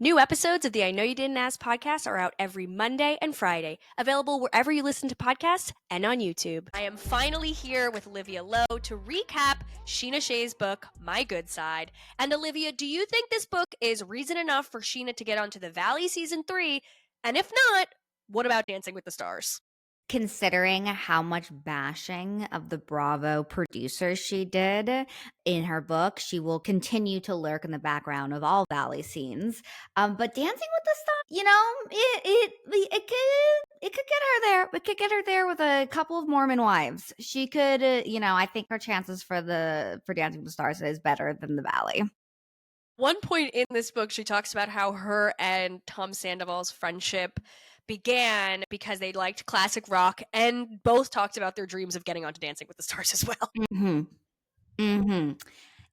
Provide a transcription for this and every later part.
New episodes of the I Know You Didn't Ask podcast are out every Monday and Friday, available wherever you listen to podcasts and on YouTube. I am finally here with Olivia Lowe to recap Scheana Shay's book, My Good Side. And Olivia, do you think this book is reason enough for Scheana to get onto The Valley Season 3? And if not, what about Dancing with the Stars? Considering how much bashing of the Bravo producers she did in her book, she will continue to lurk in the background of all Valley scenes. But Dancing with the Stars, it could get her there. It could get her there with a couple of Mormon wives. She could, I think her chances for Dancing with the Stars is better than the Valley. One point in this book, she talks about how her and Tom Sandoval's friendship began because they liked classic rock and both talked about their dreams of getting onto Dancing with the Stars as well.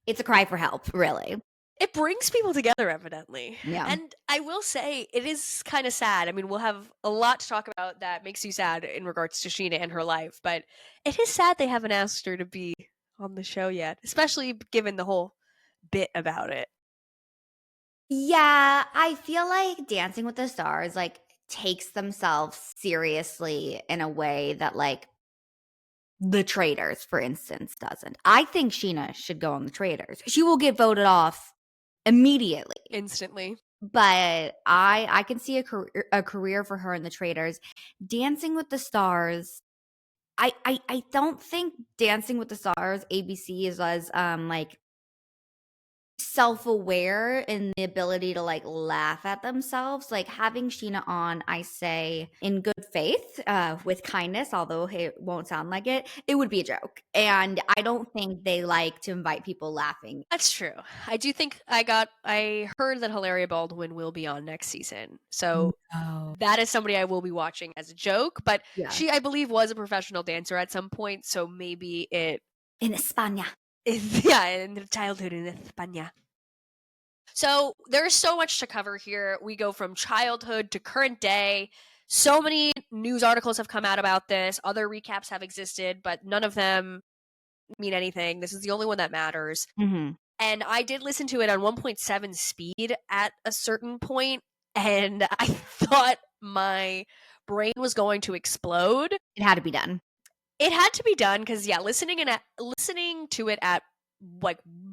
It's a cry for help, really. It brings people together, evidently. Yeah. And I will say, it is kind of sad. I mean, we'll have a lot to talk about that makes you sad in regards to Scheana and her life, but it is sad they haven't asked her to be on the show yet, especially given the whole bit about it. Yeah, I feel like Dancing with the Stars, takes themselves seriously in a way that, The Traitors, for instance, doesn't. I think Scheana should go on The Traitors. She will get voted off immediately. Instantly. But I can see a career for her in The Traitors. Dancing with the Stars, I don't think Dancing with the Stars, ABC, is as, self-aware in the ability to laugh at themselves. Having Scheana on, I say in good faith, with kindness, although it won't sound like it would be a joke. And I don't think they like to invite people laughing. That's true. I do think I heard that Hilaria Baldwin will be on next season. So that is somebody I will be watching as a joke, but she, I believe, was a professional dancer at some point, so maybe it in España. Yeah, in her childhood in España. So there's so much to cover here. We go from childhood to current day. So many news articles have come out about this. Other recaps have existed, but none of them mean anything. This is the only one that matters. Mm-hmm. And I did listen to it on 1.7 speed at a certain point, and I thought my brain was going to explode. It had to be done. It had to be done because, listening to it at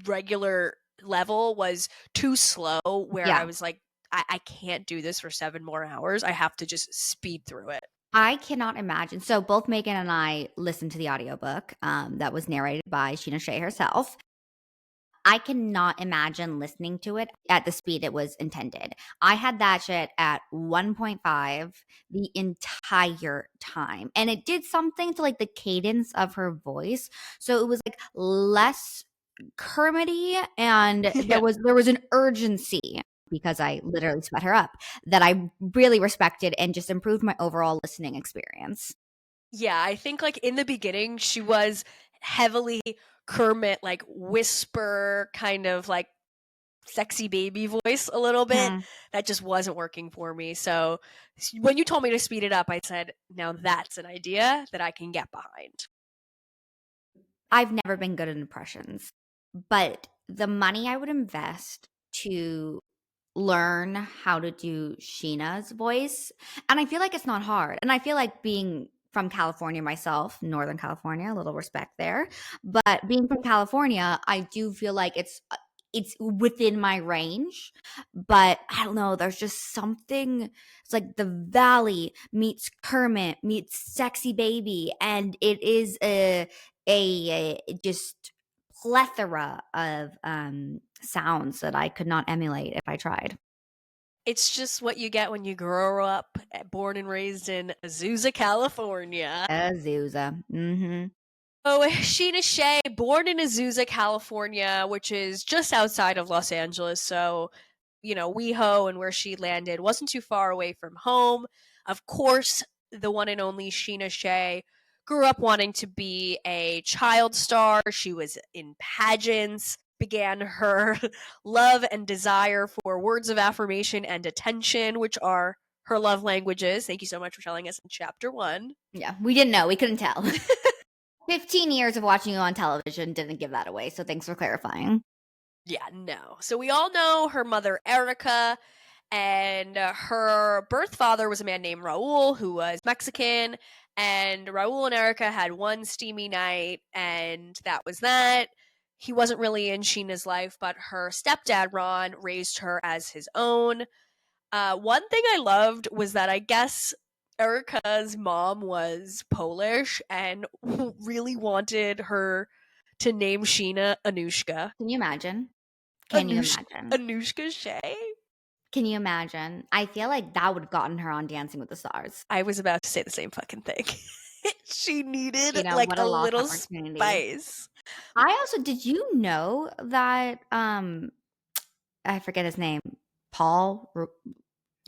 regular level was too slow. Where I was like, I can't do this for 7 more hours. I have to just speed through it. I cannot imagine. So both Megan and I listened to the audiobook that was narrated by Scheana Shay herself. I cannot imagine listening to it at the speed it was intended. I had that shit at 1.5 the entire time. And it did something to the cadence of her voice. So it was less Kermity, and there was an urgency, because I literally sped her up, that I really respected and just improved my overall listening experience. Yeah, I think in the beginning she was heavily Kermit, whisper, kind of sexy baby voice a little bit. That just wasn't working for me. So when you told me to speed it up, I said, now that's an idea that I can get behind. I've never been good at impressions, but the money I would invest to learn how to do Sheena's voice, and I feel like it's not hard. And I feel like, being from California myself, Northern California, a little respect there, but being from California, I do feel like it's within my range. But I don't know, there's just something, it's like the Valley meets Kermit meets Sexy Baby, and it is a just plethora of sounds that I could not emulate if I tried. It's just what you get when you grow up, born and raised in Azusa, California. Azusa. Mm-hmm. So Scheana Shay, born in Azusa, California, which is just outside of Los Angeles. So, WeHo and where she landed wasn't too far away from home. Of course, the one and only Scheana Shay grew up wanting to be a child star. She was in pageants, began her love and desire for words of affirmation and attention, which are her love languages. Thank you so much for telling us in chapter 1. Yeah, we didn't know. We couldn't tell. 15 years of watching you on television didn't give that away, so thanks for clarifying. Yeah, no. So we all know her mother, Erica, And her birth father was a man named Raul, who was Mexican. And Raul and Erica had one steamy night, and that was that. He wasn't really in Scheana's life, but her stepdad, Ron, raised her as his own. One thing I loved was that I guess Erica's mom was Polish and really wanted her to name Scheana Anushka. Can you imagine? Can you Anush- imagine? Anushka Shay? Can you imagine? I feel like that would have gotten her on Dancing with the Stars. I was about to say the same fucking thing. She needed Sheena, like what a a lost little opportunity. spice. I also did you know that I forget his name. Paul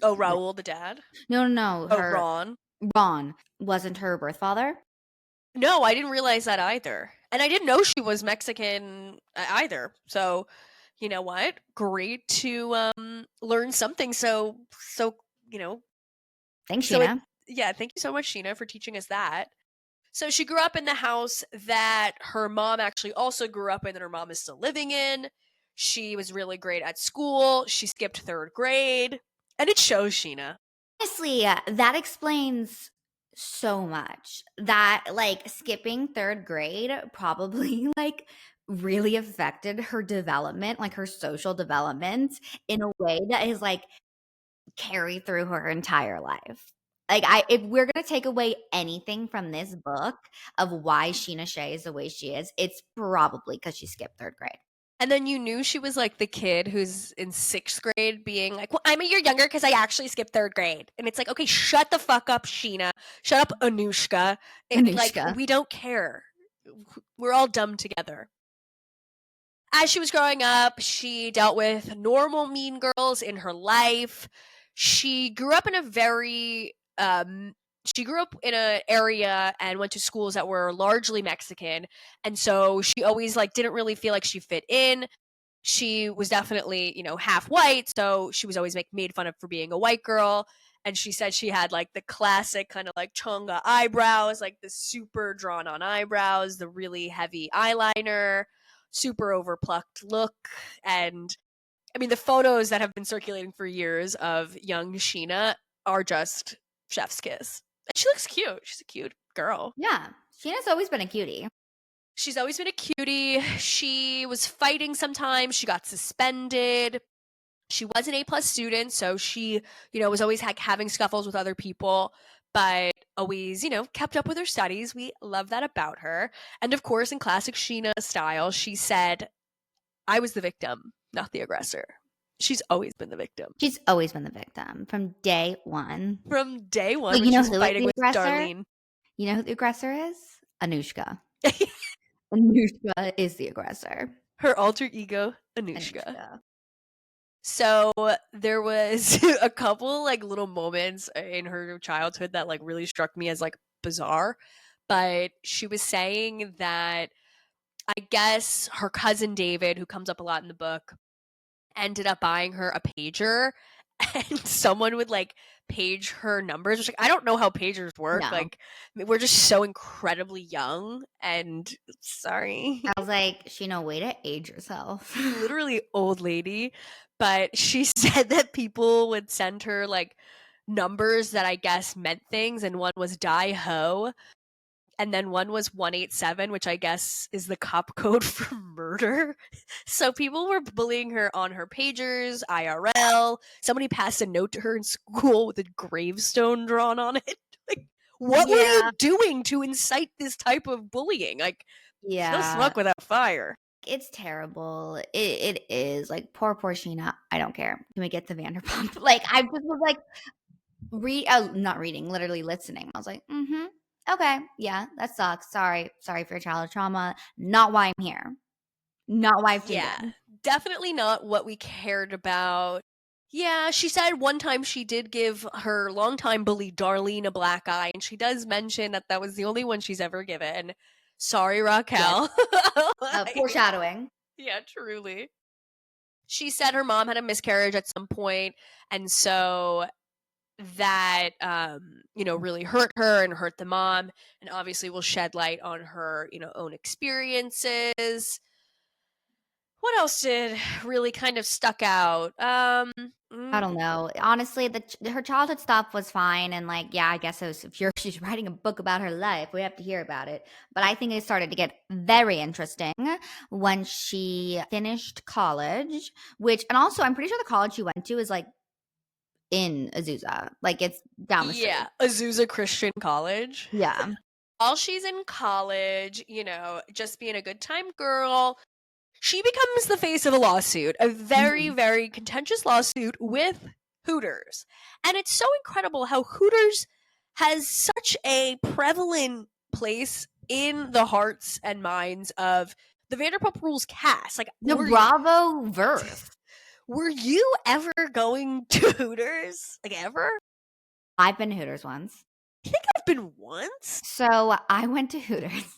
Oh, Raul, the dad? no, Oh, her Ron? Ron wasn't her birth father. No, I didn't realize that either. And I didn't know she was Mexican either. So, you know what? Great to learn something so, you know, Thanks, so it Sheena. yeah, thank you so much, Scheana, for teaching us that. So she grew up in the house that her mom actually also grew up in, and her mom is still living in. She was really great at school. She skipped third grade, and it shows, Scheana. Honestly, that explains so much. That like skipping third grade probably like really affected her development, like her social development in a way that is like carry through her entire life. Like if we're gonna take away anything from this book of why Scheana Shay is the way she is, it's probably because she skipped third grade. And then you knew she was like the kid who's in sixth grade being like, well, I'm a year younger because I actually skipped third grade. And it's like, okay, shut the fuck up, Scheana. Shut up, Anushka. Like, Anushka. we don't care. We're all dumb together. As she was growing up, she dealt with normal mean girls in her life. She grew up in a very she grew up in an area and went to schools that were largely Mexican, and so she always like didn't really feel like she fit in. She was definitely, half white, so she was always made fun of for being a white girl. And she said she had like the classic kind of like chonga eyebrows, like the super drawn on eyebrows, the really heavy eyeliner, super overplucked look. And I mean, the photos that have been circulating for years of young Scheana are just chef's kiss. And she looks cute. She's a cute girl. Yeah. Sheena's always been a cutie. She's always been a cutie. She was fighting sometimes. She got suspended. She was an A+ student, so she, was always having scuffles with other people, but always, kept up with her studies. We love that about her. And of course, in classic Scheana style, she said, I was the victim, not the aggressor. She's always been the victim. She's always been the victim from day one. From day one, But when you she know was who is fighting the with aggressor? Darlene. You know who the aggressor is? Anushka. Anushka is the aggressor. Her alter ego, Anushka. Anushka. So there was a couple like little moments in her childhood that like really struck me as like bizarre. But she was saying that I guess her cousin David, who comes up a lot in the book, ended up buying her a pager, and someone would like page her numbers. Which, like, I don't know how pagers work. No. Like, we're just so incredibly young, and sorry. I was like, Sheena, way to age yourself. Literally old lady. But she said that people would send her like numbers that I guess meant things, and one was die ho, and then one was 187, which I guess is the cop code for murder. So people were bullying her on her pagers, IRL. Somebody passed a note to her in school with a gravestone drawn on it. Like, what were you doing to incite this type of bullying? Like, no smoke without fire. It's terrible. It is. Like, poor Sheena. I don't care. Can we get to Vanderpump? Like, I just was like, not reading, literally listening. I was like, okay, yeah, that sucks. Sorry for your childhood trauma. Not why I'm here. Not why I've tuned in. Definitely not what we cared about. Yeah, she said one time she did give her longtime bully Darlene a black eye, and she does mention that was the only one she's ever given. Sorry, Raquel. Yes. Foreshadowing. Yeah, truly. She said her mom had a miscarriage at some point, and so that really hurt her and hurt the mom, and obviously will shed light on her own experiences. What else did really kind of stuck out? I don't know. Honestly, her childhood stuff was fine, and like, yeah, I guess it was, if you're she's writing a book about her life, we have to hear about it. But I think it started to get very interesting when she finished college, which, and also I'm pretty sure the college she went to is like in Azusa, like it's down the Yeah, street. Azusa Christian College. Yeah. While she's in college, just being a good time girl, she becomes the face of a lawsuit, a very, Mhm. very contentious lawsuit with Hooters. And it's so incredible how Hooters has such a prevalent place in the hearts and minds of the Vanderpump Rules cast. Like, The Bravo verse. were you ever going to Hooters? Like, ever? I've been to Hooters once. I think I've been once. So I went to Hooters.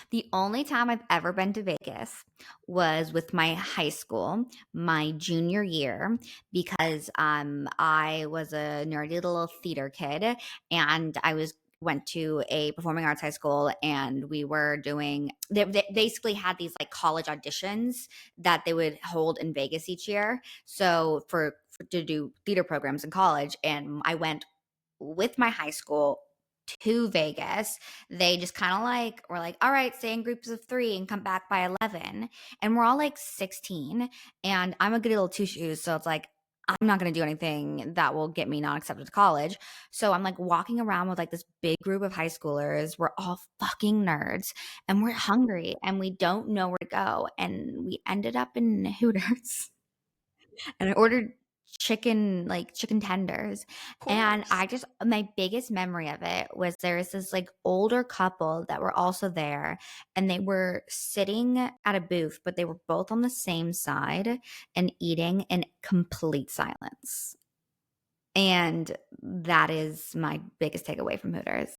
The only time I've ever been to Vegas was with my high school, my junior year, because I was a nerdy little theater kid, and I was went to a performing arts high school, and we were doing they basically had these like college auditions that they would hold in Vegas each year. So for to do theater programs in college, and I went with my high school to Vegas. They just kind of like were like, all right, stay in groups of 3 and come back by 11. And we're all like 16. And I'm a goody little two shoes. So it's like, I'm not going to do anything that will get me not accepted to college. So I'm like walking around with like this big group of high schoolers. We're all fucking nerds and we're hungry and we don't know where to go. And we ended up in Hooters. And I ordered chicken tenders. Of And course. my biggest memory of it was there was this like older couple that were also there, and they were sitting at a booth, but they were both on the same side and eating in complete silence. And that is my biggest takeaway from Hooters.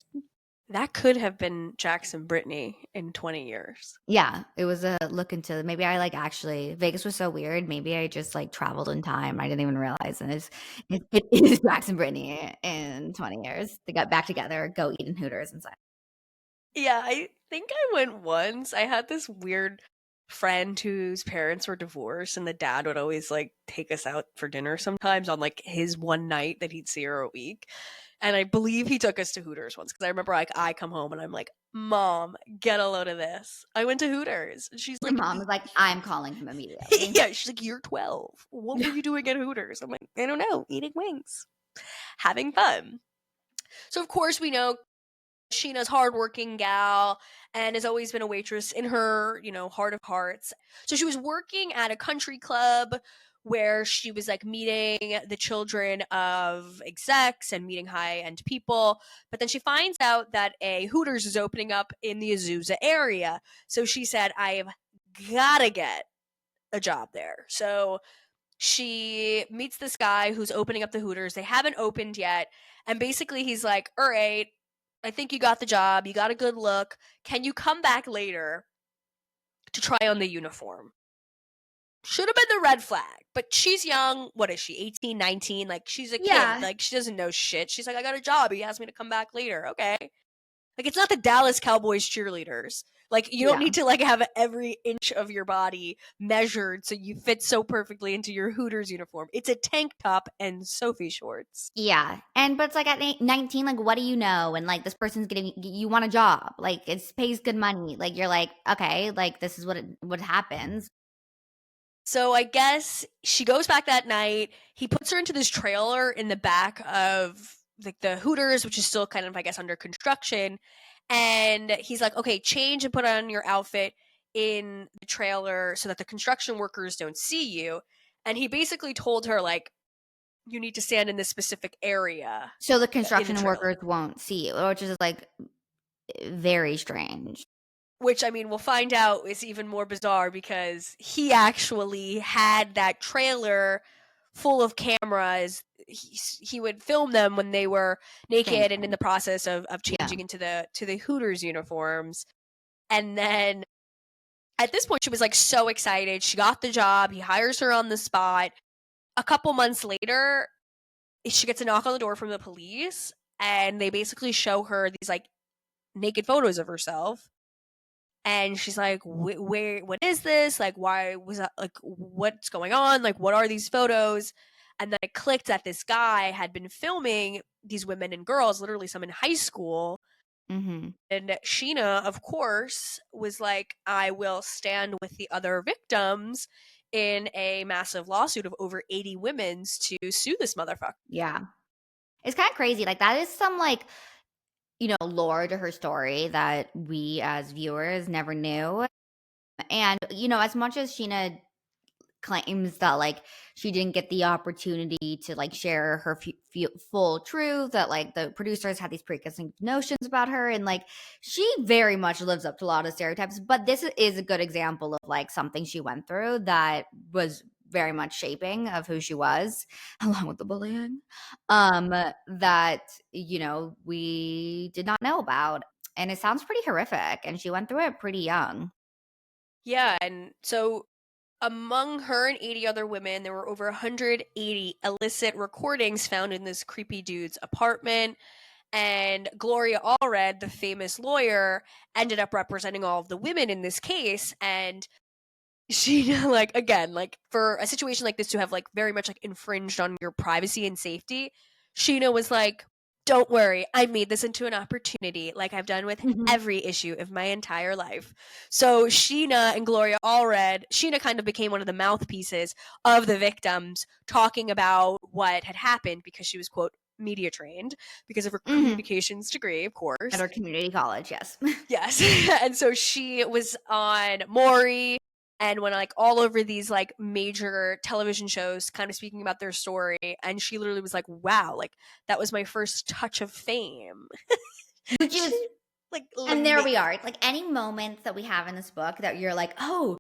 That could have been Jackson Brittany in 20 years. Yeah, it was a look into, maybe I like actually Vegas was so weird. Maybe I just like traveled in time. I didn't even realize, and it is Max and Brittany in 20 years. They got back together, go eat in Hooters inside. Yeah, I think I went once. I had this weird friend whose parents were divorced, and the dad would always like take us out for dinner sometimes on like his one night that he'd see her a week. And I believe he took us to Hooters once because I remember like I come home and I'm like, Mom, get a load of this. I went to Hooters. And she's Your like, mom is like, I'm calling him immediately. yeah, she's like, you're 12. What were you doing at Hooters? I'm like, I don't know, eating wings, having fun. So of course we know Sheena's hardworking gal and has always been a waitress in her, heart of hearts. So she was working at a country club where she was like meeting the children of execs and meeting high end people. But then she finds out that a Hooters is opening up in the Azusa area. So she said, I've gotta get a job there. So she meets this guy who's opening up the Hooters. They haven't opened yet. And basically, he's like, all right, I think you got the job. You got a good look. Can you come back later to try on the uniform? Should have been the red flag. But she's young. What is she, 18, 19? Like, she's a kid. Yeah. Like, she doesn't know shit. She's like, I got a job. He asked me to come back later. Okay. Like, it's not the Dallas Cowboys cheerleaders. Like, you don't Yeah. need to like have every inch of your body measured so you fit so perfectly into your Hooters uniform. It's a tank top and Sophie shorts. Yeah. But it's like at 19, like, what do you know? And like, this person's getting, you want a job. Like, it pays good money. Like, you're like, okay, like, this is what happens. So I guess she goes back that night. He puts her into this trailer in the back of like the Hooters, which is still kind of, I guess, under construction. And he's like, okay, change and put on your outfit in the trailer so that the construction workers don't see you. And he basically told her, like, you need to stand in this specific area. So the In the construction trailer. workers won't see you, which is like very strange. Which, I mean, we'll find out is even more bizarre because he actually had that trailer full of cameras. He would film them when they were naked and in the process of changing into the Hooters uniforms. And then at this point, she was like so excited. She got the job. He hires her on the spot. A couple months later, she gets a knock on the door from the police, and they basically show her these like naked photos of herself. And she's like, where, what is this? Like, why was that? Like, what's going on? Like, what are these photos? And then I clicked that this guy had been filming these women and girls, literally some in high school. Mm-hmm. And Scheana, of course, was like, I will stand with the other victims in a massive lawsuit of over 80 women to sue this motherfucker. Yeah. It's kind of crazy. Like, that is some, like, lore to her story that we as viewers never knew. And, as much as Sheena claims that, like, she didn't get the opportunity to, like, share her full truth, that, like, the producers had these preconceived notions about her, and, like, she very much lives up to a lot of stereotypes, but this is a good example of, like, something she went through that was very much shaping of who she was, along with the bullying, that, we did not know about, and it sounds pretty horrific, and she went through it pretty young. Yeah, and so among her and 80 other women, there were over 180 illicit recordings found in this creepy dude's apartment. And Gloria Allred, the famous lawyer, ended up representing all of the women in this case. And she, like, again, like, for a situation like this to have, like, very much, like, infringed on your privacy and safety, Scheana was like, don't worry, I made this into an opportunity, like I've done with Mhm. every issue of my entire life. So Scheana and Gloria Allred, Scheana kind of became one of the mouthpieces of the victims, talking about what had happened because she was, quote, media trained because of her Mhm. communications degree, of At course. our community college, yes. Yes. And so she was on Maury and went, like, all over these, like, major television shows kind of speaking about their story, and she literally was like, wow, like, that was my first touch of fame. Which is She, like, And there we are. It's like any moments that we have in this book that you're like, "Oh,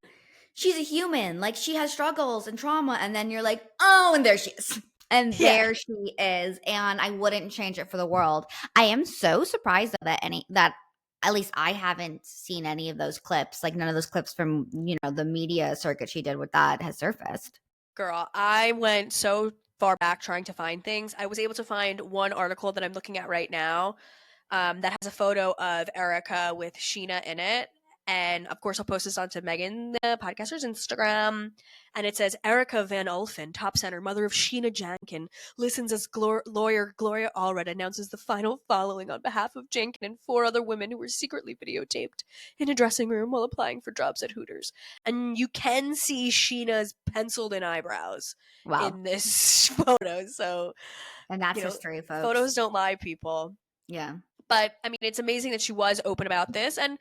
she's a human. Like, she has struggles and trauma." And then you're like, "Oh, and there she is." And yeah, there she is, and I wouldn't change it for the world. I am so surprised that at least I haven't seen any of those clips. Like, none of those clips from, the media circuit she did with that has surfaced. girl, I went so far back trying to find things. I was able to find one article that I'm looking at right now, that has a photo of Erica with Scheana in it. And of course, I'll post this onto Megan, the podcaster's Instagram. And it says Erica Van Ulfen, top center, mother of Scheana Jankin, listens as lawyer Gloria Allred announces the final following on behalf of Jankin and 4 other women who were secretly videotaped in a dressing room while applying for jobs at Hooters. And you can see Sheena's penciled in eyebrows Wow. in this photo. So, And that's history, folks. photos don't lie, people. Yeah. But I mean, it's amazing that she was open about this, and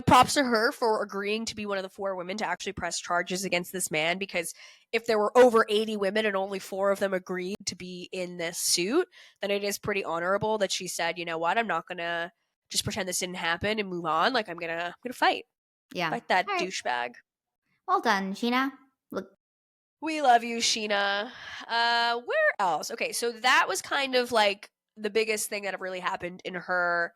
props to her for agreeing to be one of the 4 women to actually press charges against this man. Because if there were over 80 women and only 4 of them agreed to be in this suit, then it is pretty honorable that she said, you know what, I'm not gonna just pretend this didn't happen and move on. Like, I'm gonna Yeah. fight that All right. douchebag. Well done, Sheena. Look. We love you, Scheana. Where else? Okay, so that was kind of like the biggest thing that really happened in her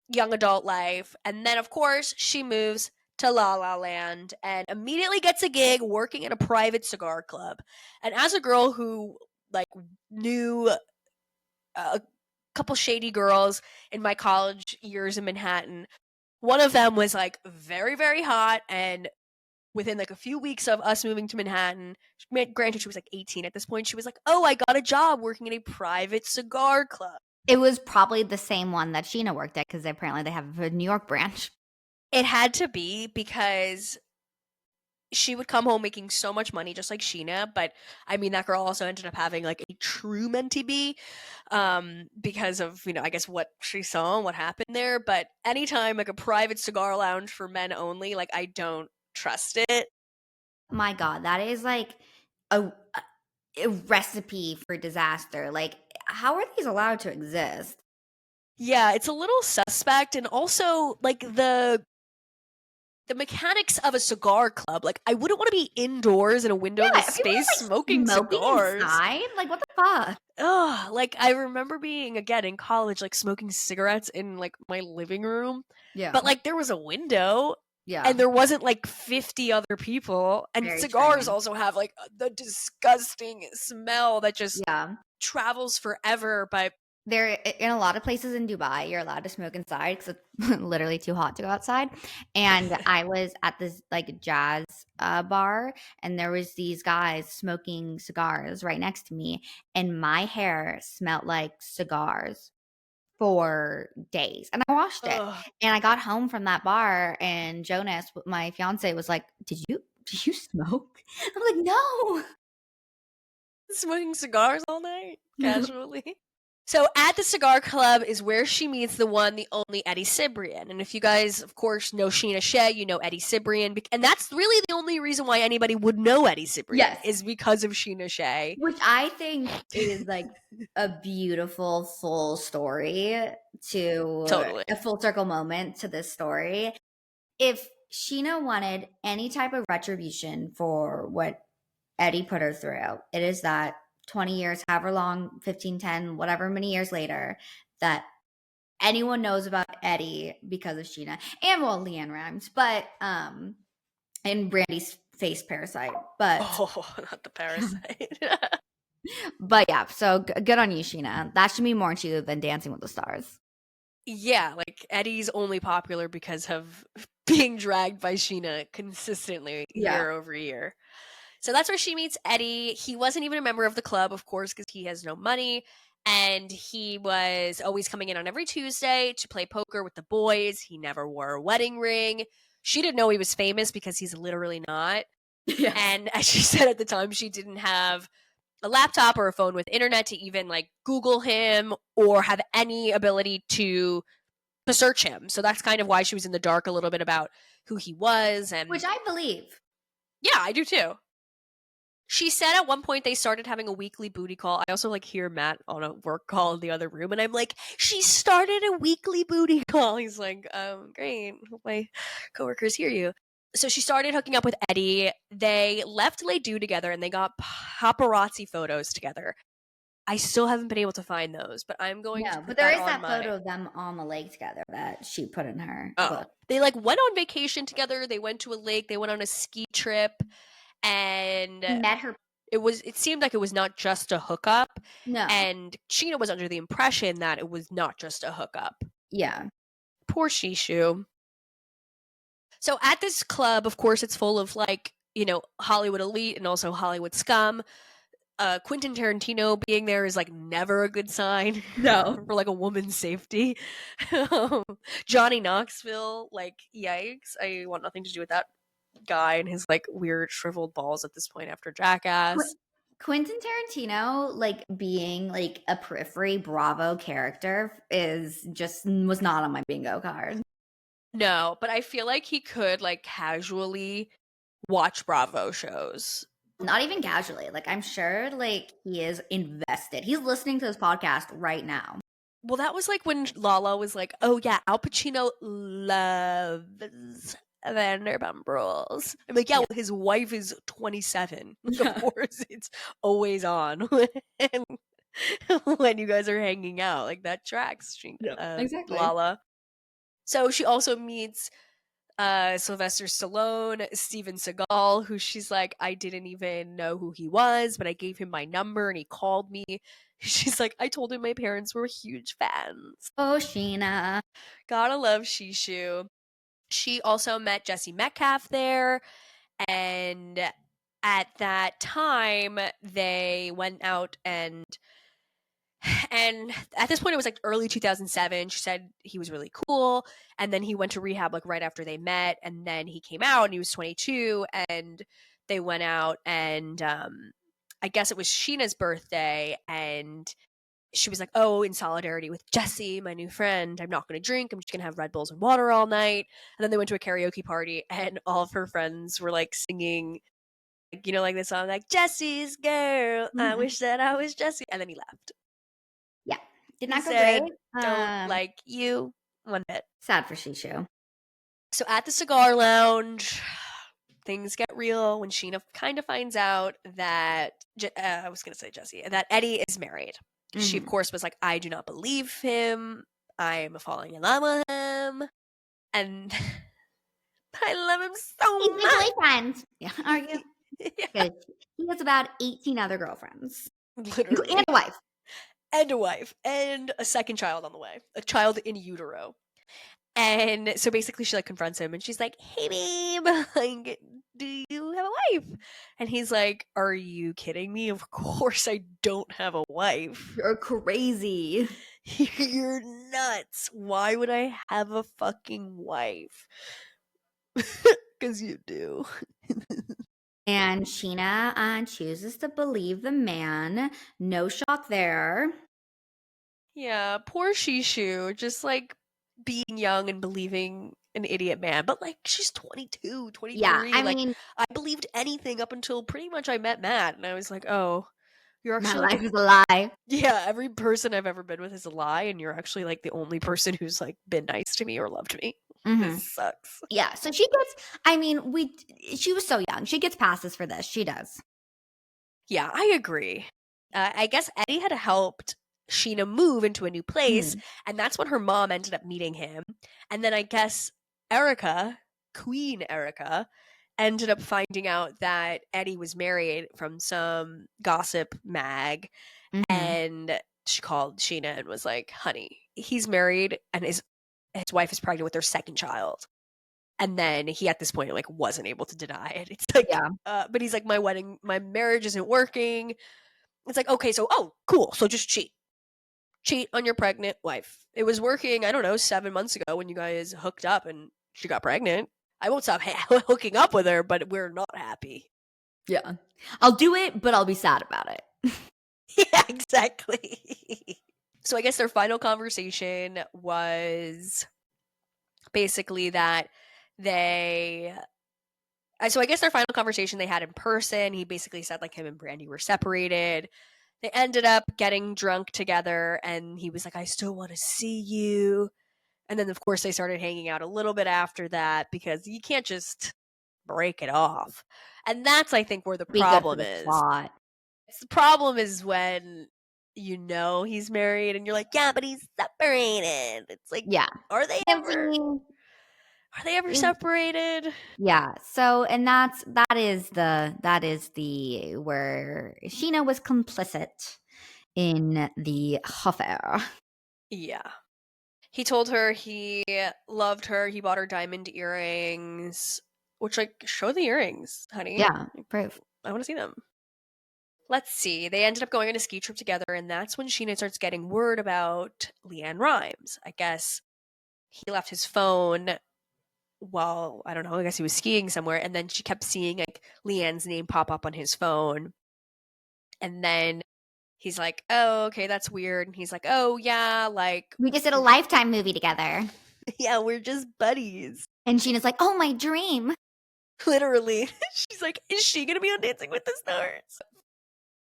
young adult life. And then, of course, she moves to La La Land and immediately gets a gig working at a private cigar club. And as a girl who, like, knew a couple shady girls in my college years in Manhattan, one of them was, like, very, very hot. And within, like, a few weeks of us moving to Manhattan, granted she was like 18 at this point, she was like, oh, I got a job working in a private cigar club. It was probably the same one that Sheena worked at because apparently they have a New York branch. It had to be because she would come home making so much money, just like Scheana. But I mean, that girl also ended up having, like, a true mentee bee, because of, I guess what she saw and what happened there. But anytime, like, a private cigar lounge for men only, like, I don't trust it. My God, that is like a recipe for disaster. Like, how are these allowed to exist? Yeah, it's a little suspect. And also, like, the mechanics of a cigar club, like, I wouldn't want to be indoors in a windowless Yeah, people space are like smoking smoking cigars. inside. Like, what the fuck? Ugh, like, I remember being, again, in college, like, smoking cigarettes in, like, my living room, but, Yeah, like, there was a window yeah, and there wasn't, like, 50 other people. And very cigars strange. also have, like, the disgusting smell that just Yeah, travels forever. But There in a lot of places in Dubai, you're allowed to smoke inside because it's literally too hot to go outside. And I was at this like jazz bar, and there was these guys smoking cigars right next to me, and my hair smelled like cigars for days. And I washed it, Ugh. and I got home from that bar, and Jonas, my fiance, was like, "Did you smoke?" I'm like, "No." Smoking cigars all night, casually. So at the cigar club is where she meets the one, the only Eddie Cibrian. And if you guys, of course, know Scheana Shay, you know Eddie Cibrian. And that's really the only reason why anybody would know Eddie Cibrian Yes. is because of Scheana Shay. Which I think is like a beautiful full story to Totally. a full circle moment to this story. If Scheana wanted any type of retribution for what Eddie put her through, it is that 20 years, however long, 15, 10, whatever many years later, that anyone knows about Eddie because of Scheana and well, Leanne Rhymes, but and Brandy's face parasite. But Oh, not the parasite. but yeah, so good on you, Scheana. That should mean more to you than Dancing with the Stars. Yeah, like Eddie's only popular because of being dragged by Scheana consistently year over year. So that's where she meets Eddie. He wasn't even a member of the club, of course, because he has no money. And he was always coming in on every Tuesday to play poker with the boys. He never wore a wedding ring. She didn't know he was famous because he's literally not. Yes. And as she said at the time, she didn't have a laptop or a phone with internet to even like Google him or have any ability to search him. So that's kind of why she was in the dark a little bit about who he was. And which I believe. Yeah, I do too. She said at one point they started having a weekly booty call. I also like hear Matt on a work call in the other room, and I'm like, she started a weekly booty call. He's like, great. Hope my coworkers hear you. So she started hooking up with Eddie. They left Les Deux together, and they got paparazzi photos together. I still haven't been able to find those, but I'm going to put but there that is on that my... photo of them on the lake together that she put in her Oh, book. they like went on vacation together. They went to a lake. They went on a ski trip, and Met her. it seemed like it was not just a hookup. No. And Scheana was under the impression that it was not just a hookup. Yeah. Poor Shishu. So at this club, of course, it's full of like, you know, Hollywood elite and also Hollywood scum. Quentin Tarantino being there is like never a good sign. No. For like a woman's safety. Johnny Knoxville, like, yikes. I want nothing to do with that guy and his like weird shriveled balls at this point after Jackass. Quentin Tarantino, like being like a periphery Bravo character, was not on my bingo card. No, but I feel like he could like casually watch Bravo shows. Not even casually. Like I'm sure like he is invested. He's listening to this podcast right now. Well, that was like when Lala was like, "Oh yeah, Al Pacino loves Vanderpump Rules." I'm like, yeah, well, his wife is 27. Of course, it's always on when you guys are hanging out. Like that tracks. Exactly. Lala. So she also meets Sylvester Stallone, Steven Seagal, who she's like, I didn't even know who he was, but I gave him my number and he called me. She's like, I told him my parents were huge fans. Oh, Scheana. Gotta love Shishu. She also met Jesse Metcalf there, and at that time, they went out and at this point it was like early 2007. She said he was really cool, and then he went to rehab like right after they met, and then he came out and he was 22, and they went out, and I guess it was Sheena's birthday, and she was like, oh, in solidarity with Jesse, my new friend, I'm not going to drink. I'm just going to have Red Bulls and water all night. And then they went to a karaoke party, and all of her friends were like singing, you know, like this song, like Jesse's girl. I wish that I was Jesse. And then he left. Yeah. Did not go said, great. Don't like you one bit. Sad for Shishu. So at the cigar lounge, things get real when Scheana kind of finds out that, I was going to say Jesse, that Eddie is married. Mm-hmm. She, of course, was like, I do not believe him. I am falling in love with him. And I love him so much. He's my boyfriend. Yeah, are you? Yeah. He has about 18 other girlfriends. Literally. And a wife. and a wife, and a second child on the way, a child in utero. And so basically she like confronts him and she's like, "Hey babe, like, do you have a wife?" And he's like, "Are you kidding me? Of course I don't have a wife." You're crazy. "You're nuts. Why would I have a fucking wife?" "'Cause you do." And Scheana chooses to believe the man. No shock there. Yeah, poor Shishu, just like being young and believing an idiot man. But like she's 22, Yeah, 23. I Like mean, I believed anything up until pretty much I met Matt, and I was like, "Oh, you're my actually like life is a lie. yeah, every person I've ever been with is a lie, and you're actually like the only person who's like been nice to me or loved me." Hmm. This sucks. Yeah, so she gets, I mean, she was so young. She gets passes for this. She does. Yeah, I agree. I guess Eddie had helped Sheena move into a new place, Mhm. and that's when her mom ended up meeting him. And then I guess Erica, Queen Erica, ended up finding out that Eddie was married from some gossip mag, Mhm. and she called Sheena and was like, "Honey, he's married, and his wife is pregnant with their second child." And then he at this point like wasn't able to deny it. It's like, Yeah. but he's like, my marriage isn't working. It's like, okay, so oh, cool, so just cheat on your pregnant wife. It was working. I don't know, 7 months ago when you guys hooked up and she got pregnant. I won't stop hooking up with her, but we're not happy. Yeah. I'll do it, but I'll be sad about it. Yeah, exactly. So I guess their final conversation was basically that they so I guess their final conversation they had in person, he basically said like him and Brandy were separated. They ended up getting drunk together and he was like, "I still want to see you." And then of course they started hanging out a little bit after that because you can't just break it off. And that's I think where the Be good for problem the is. plot. The problem is when you know he's married and you're like, "Yeah, but he's separated." It's like, Yeah. are they ever TMZ. separated? Yeah. So, and that is the where Sheena was complicit in the affair. Yeah. He told her he loved her. He bought her diamond earrings, which like show the earrings, honey. Yeah. Proof. I want to see them. Let's see. They ended up going on a ski trip together, and that's when Sheena starts getting word about Leanne Rhymes. I guess he left his phone while, I don't know, I guess he was skiing somewhere, and then she kept seeing like Leanne's name pop up on his phone. And then he's like, "Oh, okay, that's weird." And he's like, "Oh, yeah, like, We just did a Lifetime movie together. yeah, we're just buddies." And Sheena's like, oh, my dream. Literally. She's like, "Is she going to be on Dancing with the Stars?"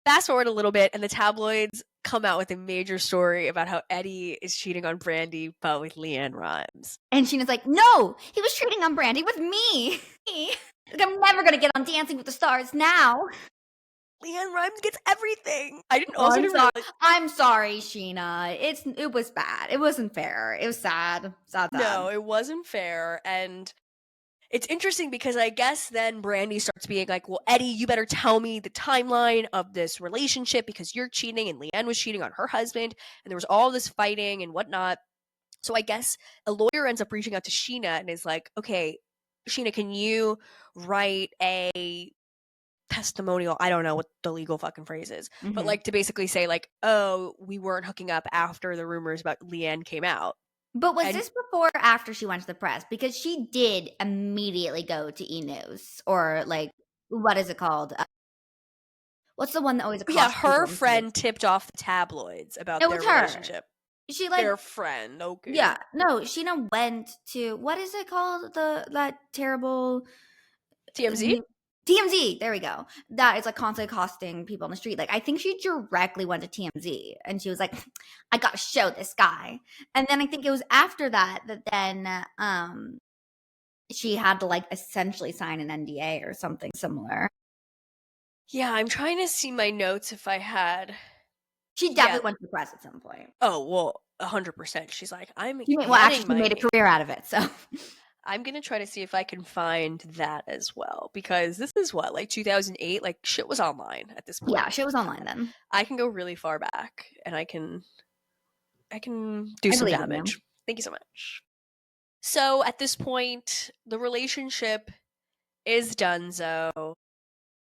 Fast forward a little bit, and the tabloids come out with a major story about how Eddie is cheating on Brandy, but with Leanne Rhymes. And Sheena's like, no, he was cheating on Brandy with me. Like, I'm never going to get on Dancing with the Stars now. Leanne Rhymes gets everything. I didn't Oh, also I'm didn't sorry. realize. I'm sorry, Sheena. It was bad. It wasn't fair. It was sad. Sad. No, it wasn't fair. And it's interesting because I guess then Brandy starts being like, "Well, Eddie, you better tell me the timeline of this relationship because you're cheating and Leanne was cheating on her husband and there was all this fighting and whatnot." So I guess a lawyer ends up reaching out to Sheena and is like, "Okay, Sheena, can you write a testimonial?" I don't know what the legal fucking phrase is, but Mhm. like to basically say like, "Oh, we weren't hooking up after the rumors about Leanne came out." But was And this before or after she went to the press? Because she did immediately go to E! News or like, what is it called? What's the one that always yeah, accosts people her on the street? friend tipped off the tabloids about It their was her. relationship. She like, Their friend, yeah, okay. no, Sheena went to, what is it called? That terrible TMZ? new TMZ. There we go. That is like constantly accosting people on the street. Like, I think she directly went to TMZ and she was like, I gotta show this guy. And then I think it was after that that then she had to like essentially sign an NDA or something similar. Yeah, I'm trying to see my notes if I had. She Yeah. definitely went to the press at some point. Oh, well, 100%. She's like, I'm Well, actually, getting she made a my. career out of it. So I'm gonna try to see if I can find that as well, because this is what, like 2008? Like shit was online at this point. Yeah, shit was online then. I can go really far back and I can do I some believe in you. damage. Thank you so much. So at this point, the relationship is donezo.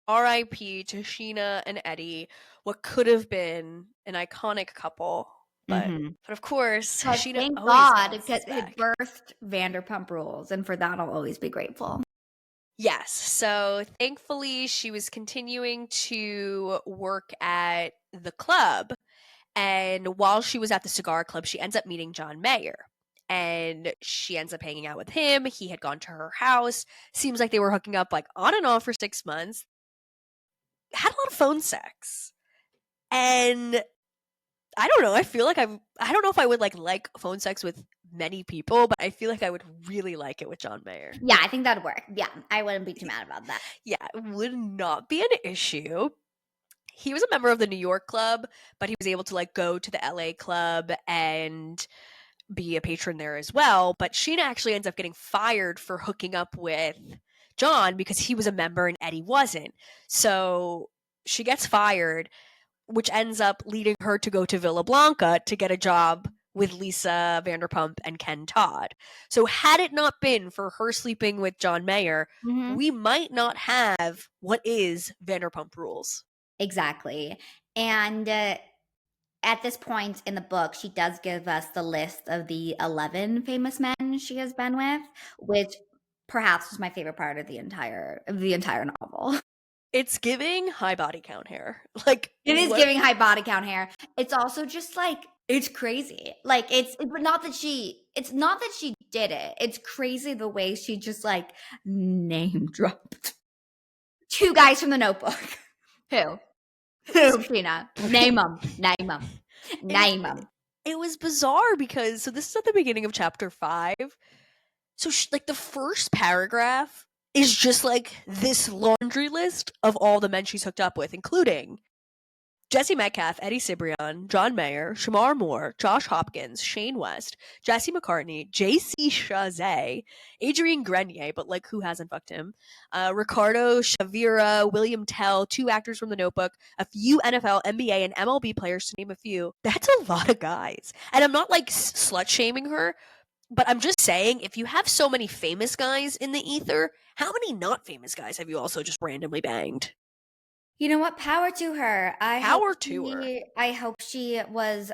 R.I.P. to Scheana and Eddie, what could have been an iconic couple, but Mhm. but of course, But Scheana thank always God gets because his it back. birthed Vanderpump Rules, and for that I'll always be grateful. Yes, so thankfully she was continuing to work at the club, and while she was at the cigar club, she ends up meeting John Mayer. And she ends up hanging out with him. He had gone to her house. Seems like they were hooking up like on and off for 6 months. Had a lot of phone sex. And I don't know. I feel like I don't know if I would like phone sex with many people, but I feel like I would really like it with John Mayer. Yeah, I think that'd work. Yeah, I wouldn't be too mad about that. Yeah, it would not be an issue. He was a member of the New York club, but he was able to like go to the LA club and be a patron there as well. But Sheena actually ends up getting fired for hooking up with John because he was a member and Eddie wasn't. So she gets fired, which ends up leading her to go to Villa Blanca to get a job with Lisa Vanderpump and Ken Todd. So had it not been for her sleeping with John Mayer, Mhm. we might not have what is Vanderpump Rules. Exactly. And at this point in the book, she does give us the list of the 11 famous men she has been with, which perhaps was my favorite part of the entire novel. It's giving high body count hair. Like It is what giving high body count hair. It's also just like it's crazy. Like but it's not that she did it. It's crazy the way she just like name dropped two guys from the Notebook. Who? it Who, was Sheena? Name them. Name them. it, Name them. it was bizarre because so this is at the beginning of chapter 5. So like the first paragraph is just like this laundry list of all the men she's hooked up with, including Jesse Metcalfe, Eddie Cibrian, John Mayer, Shamar Moore, Josh Hopkins, Shane West, Jesse McCartney, J.C. Chazet, Adrian Grenier, but like who hasn't fucked him? Ricardo Shavira, William Tell, 2 actors from The Notebook, a few NFL, NBA, and MLB players to name a few. That's a lot of guys. And I'm not like slut shaming her, but I'm just saying, if you have so many famous guys in the ether, how many not famous guys have you also just randomly banged? You know what? Power to her. Power to her. I hope she was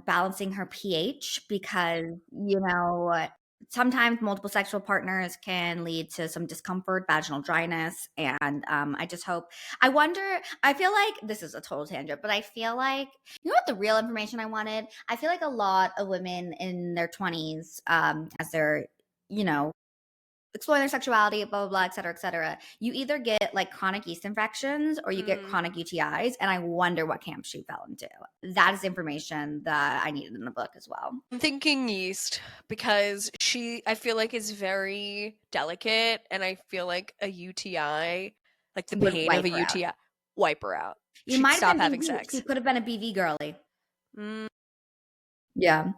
balancing her pH because, sometimes multiple sexual partners can lead to some discomfort, vaginal dryness, and I wonder, I feel like this is a total tangent, but I feel like what the real information I wanted? I feel like a lot of women in their 20s as they're, you know, exploring their sexuality, blah, blah, blah, et cetera, you either get like chronic yeast infections or you get chronic UTIs. And I wonder what camp she fell into. That is information that I needed in the book as well. I'm thinking yeast because I feel like, is very delicate, and I feel like a UTI, like the Would pain of wipe a her out. UTI, wipe her out. You She'd might have stop been having BV. sex. She could have been a BV girly. Mm, Yeah.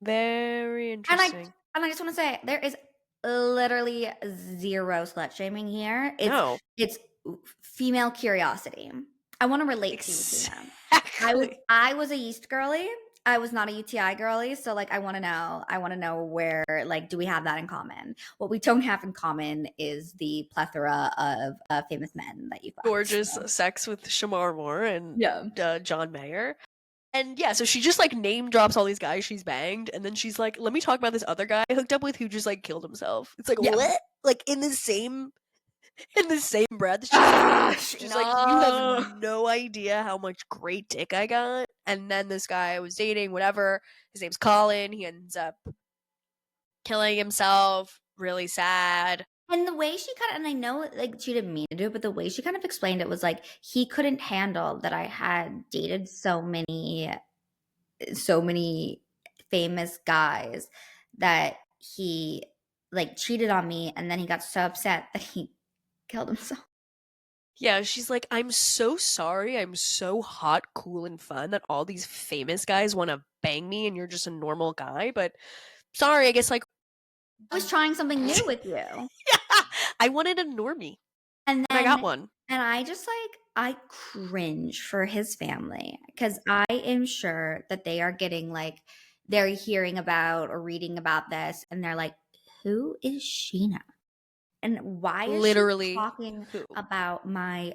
very And I interesting. and I just want to say there is literally zero slut shaming here. No. It's female curiosity. I want to relate to you, Tina. Exactly. I was a yeast girly. I was not a UTI girly, so like I want to know. I want to know where like do we have that in common? What we don't have in common is the plethora of famous men that you fucked. Gorgeous So. sex with Shamar Moore and Yeah. John Mayer. And yeah, so she just like name drops all these guys she's banged, and then she's like, "Let me talk about this other guy I hooked up with who just like killed himself." It's like Yeah. what? Like in the same breath, she's like, "You No. have no idea how much great dick I got." And then this guy I was dating, whatever, his name's Colin. He ends up killing himself. Really sad. And the way she kind of, and I know like she didn't mean to do it, but the way she kind of explained it was like he couldn't handle that I had dated so many famous guys that he like cheated on me, and then he got so upset that he killed himself. Yeah, she's like, "I'm so sorry. I'm so hot, cool, and fun that all these famous guys want to bang me, and you're just a normal guy. But sorry, I guess like I was trying something new with you. Yeah, I wanted a normie, And and I got then one. and I just, like I cringe for his family because I am sure that they are getting, like they're hearing about or reading about this, and they're like, "Who is Scheana? And why is she Literally, talking who? about my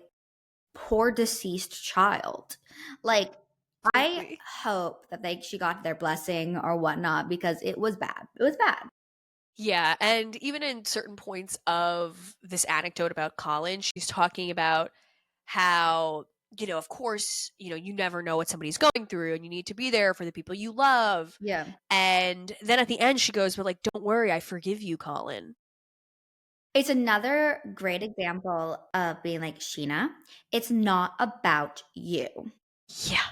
poor deceased child?" Like, I Completely. hope that she got their blessing or whatnot because it was bad. It was bad. Yeah, and even in certain points of this anecdote about Colin, she's talking about how, of course, you never know what somebody's going through and you need to be there for the people you love. Yeah. And then at the end she goes, "But like, don't worry, I forgive you, Colin." It's another great example of being like, "Scheana, it's not about you." Yeah,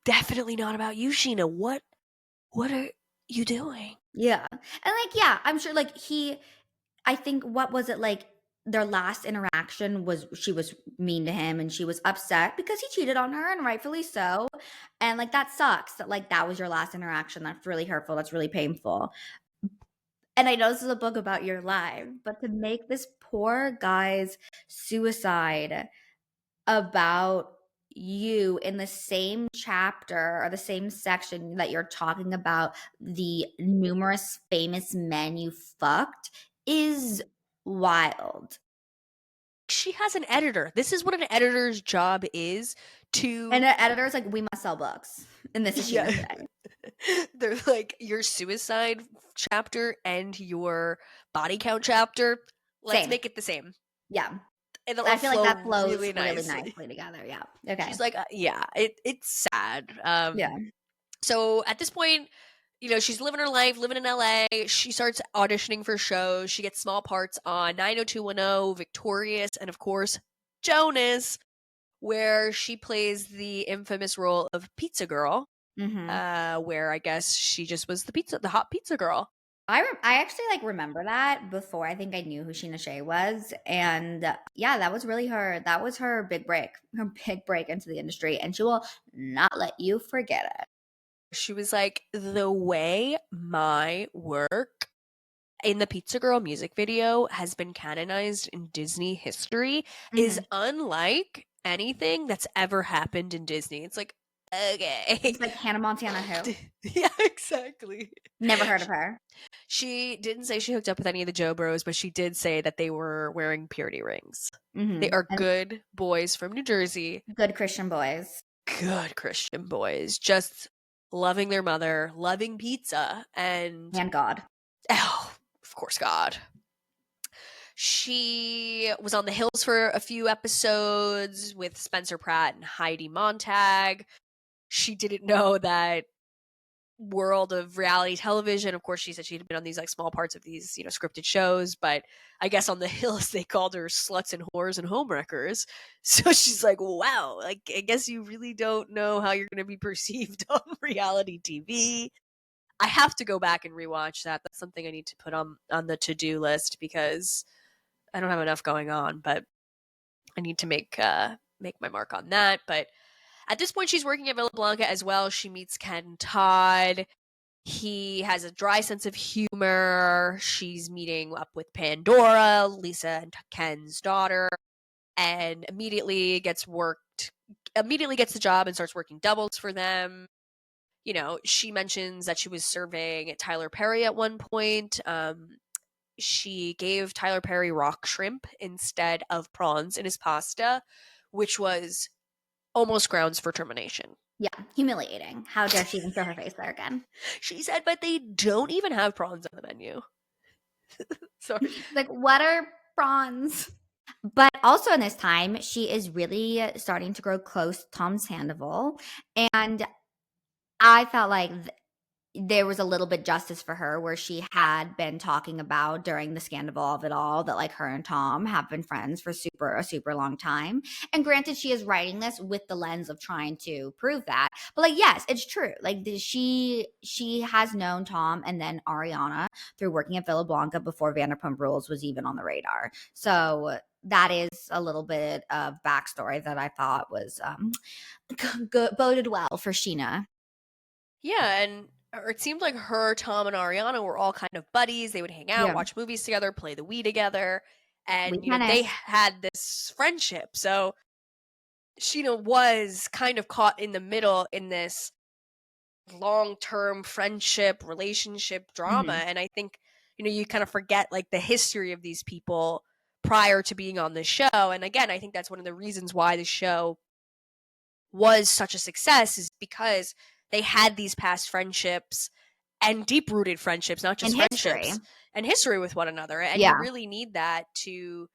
definitely not about you, Scheana. What are you doing? Yeah. And, like, yeah, I'm sure, like, I think what was it, like, their last interaction was she was mean to him and she was upset because he cheated on her, and rightfully so, and, like, that sucks that, like, that was your last interaction. That's really hurtful, that's really painful. And I know this is a book about your life, but to make this poor guy's suicide about you in the same chapter or the same section that you're talking about the numerous famous men you fucked is wild. She has an editor. This is what an editor's job is, And to the editor's like, "We must sell books." And this is Scheana yeah. Shay. They're like, your suicide chapter and your body count chapter, let's Same. make it the same. Yeah. It'll I feel like flow that flows really really nicely. nicely together. Yeah. Okay. She's like, yeah, it's sad. Yeah. So at this point, she's living her life, living in LA. She starts auditioning for shows. She gets small parts on 90210, Victorious, and of course, Jonas, where she plays the infamous role of Pizza Girl, Mhm. where I guess she just was the hot pizza girl. I actually, like, remember that before I think I knew who Scheana Shay was, and, yeah, that was really that was her big break into the industry, and she will not let you forget it. She was like, the way my work in the Pizza Girl music video has been canonized in Disney history is Mhm. unlike anything that's ever happened in Disney. It's like, okay. It's like Hannah Montana who? Yeah, exactly. Never heard of her. She didn't say she hooked up with any of the Joe Bros, but she did say that they were wearing purity rings. They Mhm. are And good boys from New Jersey, good Christian boys. good Christian boys, just loving their mother, loving pizza, and And God. oh, of course, God. She was on the Hills for a few episodes with Spencer Pratt and Heidi Montag. She didn't know that world of reality television. Of course, she said she'd been on these like small parts of these, scripted shows, but I guess on the Hills they called her sluts and whores and homewreckers. So she's like, wow, like I guess you really don't know how you're going to be perceived on reality TV. I have to go back and rewatch that. That's something I need to put on the to-do list because I don't have enough going on, but I need to make my mark on that. But at this point, she's working at Villa Blanca as well. She meets Ken Todd. He has a dry sense of humor. She's meeting up with Pandora, Lisa and Ken's daughter, and immediately gets the job and starts working doubles for them. She mentions that she was serving Tyler Perry at one point. She gave Tyler Perry rock shrimp instead of prawns in his pasta, which was almost grounds for termination. Yeah, humiliating. How dare she even show her face there again? She said, but they don't even have prawns on the menu. Sorry. Like, what are prawns? But also in this time, she is really starting to grow close to Tom Sandoval, and I felt like there was a little bit justice for her where she had been talking about during the scandal of it all that like her and Tom have been friends for a super long time. And granted, she is writing this with the lens of trying to prove that. But like, yes, it's true. Like she has known Tom and then Ariana through working at Villa Blanca before Vanderpump Rules was even on the radar. So that is a little bit of backstory that I thought was good, boded well for Scheana. Yeah, and or it seemed like her, Tom, and Ariana were all kind of buddies. They would hang out, Yeah. watch movies together, play the Wii together, We and they tennis. had this friendship. So Scheana was kind of caught in the middle in this long-term friendship relationship drama, Mhm. and I think you kind of forget like the history of these people prior to being on the show. And again, I think that's one of the reasons why the show was such a success, is because they had these past friendships and deep-rooted friendships, not In just history. friendships, and history with one another. And you Yeah. really need that to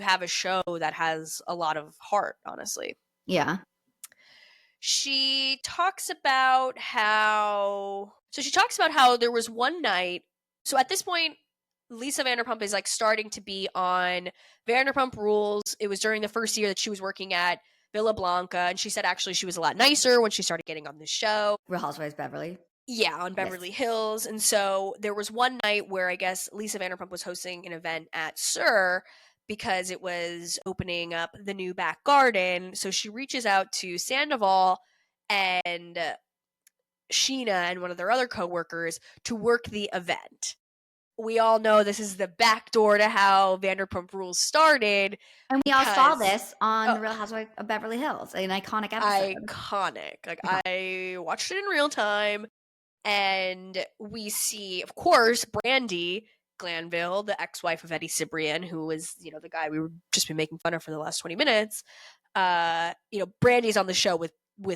have a show that has a lot of heart, honestly. Yeah. She talks about how there was one night. So at this point, Lisa Vanderpump is like starting to be on Vanderpump Rules. It was during the first year that she was working at Villa Blanca, and she said actually she was a lot nicer when she started getting on the show. Real Housewives Beverly. Yeah, on Yes. Beverly Hills. And so there was one night where I guess Lisa Vanderpump was hosting an event at Sir because it was opening up the new back garden. So she reaches out to Sandoval and Scheana and one of their other coworkers to work the event. We all know this is the back door to how Vanderpump Rules started. And we all saw Because this on oh, Real Housewives of Beverly Hills, an iconic episode. iconic. Like Iconic. I watched it in real time. And we see, of course, Brandy Glanville, the ex-wife of Eddie Cibrian, who was, the guy we were just been making fun of for the last 20 minutes. Brandy's on the show with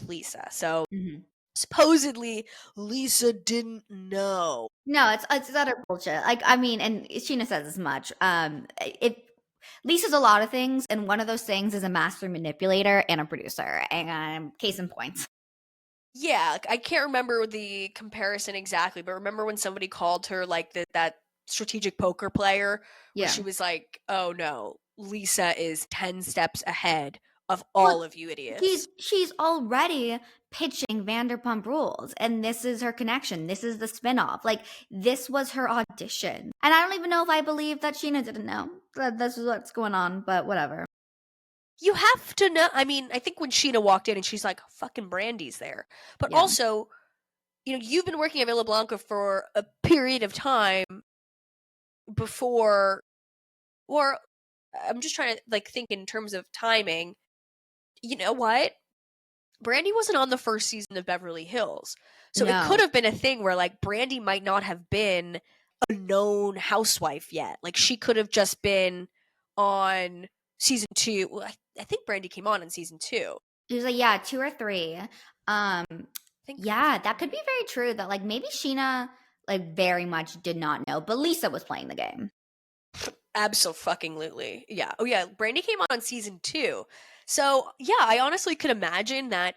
Lisa. So Mhm. supposedly Lisa didn't know. No, it's utter bullshit. Like, I mean, and Scheana says as much. It Lisa's a lot of things, and one of those things is a master manipulator and a producer. And case in point. Yeah, I can't remember the comparison exactly, but remember when somebody called her like that strategic poker player, where Yeah. she was like, "Oh no, Lisa is 10 steps ahead of Well, all of you idiots." she's already pitching Vanderpump Rules, and this is her connection. This is the spinoff. Like, this was her audition. And I don't even know if I believe that Scheana didn't know that this is what's going on, but whatever. You have to know. I mean, I think when Scheana walked in and she's like, "Fucking Brandy's there," but Yeah. also, you've been working at Villa Blanca for a period of time before, or I'm just trying to like think in terms of timing. You know what? Brandy wasn't on the first season of Beverly Hills. So it No. could have been a thing where like Brandy might not have been a known housewife yet. Like she could have just been on season 2. Well, I think Brandy came on in season 2. It was like, yeah, 2 or 3. I think Yeah, that could be very true that like maybe Scheana like very much did not know, but Lisa was playing the game. absolutely. Yeah. Oh yeah, Brandy came on season 2. So, yeah, I honestly could imagine that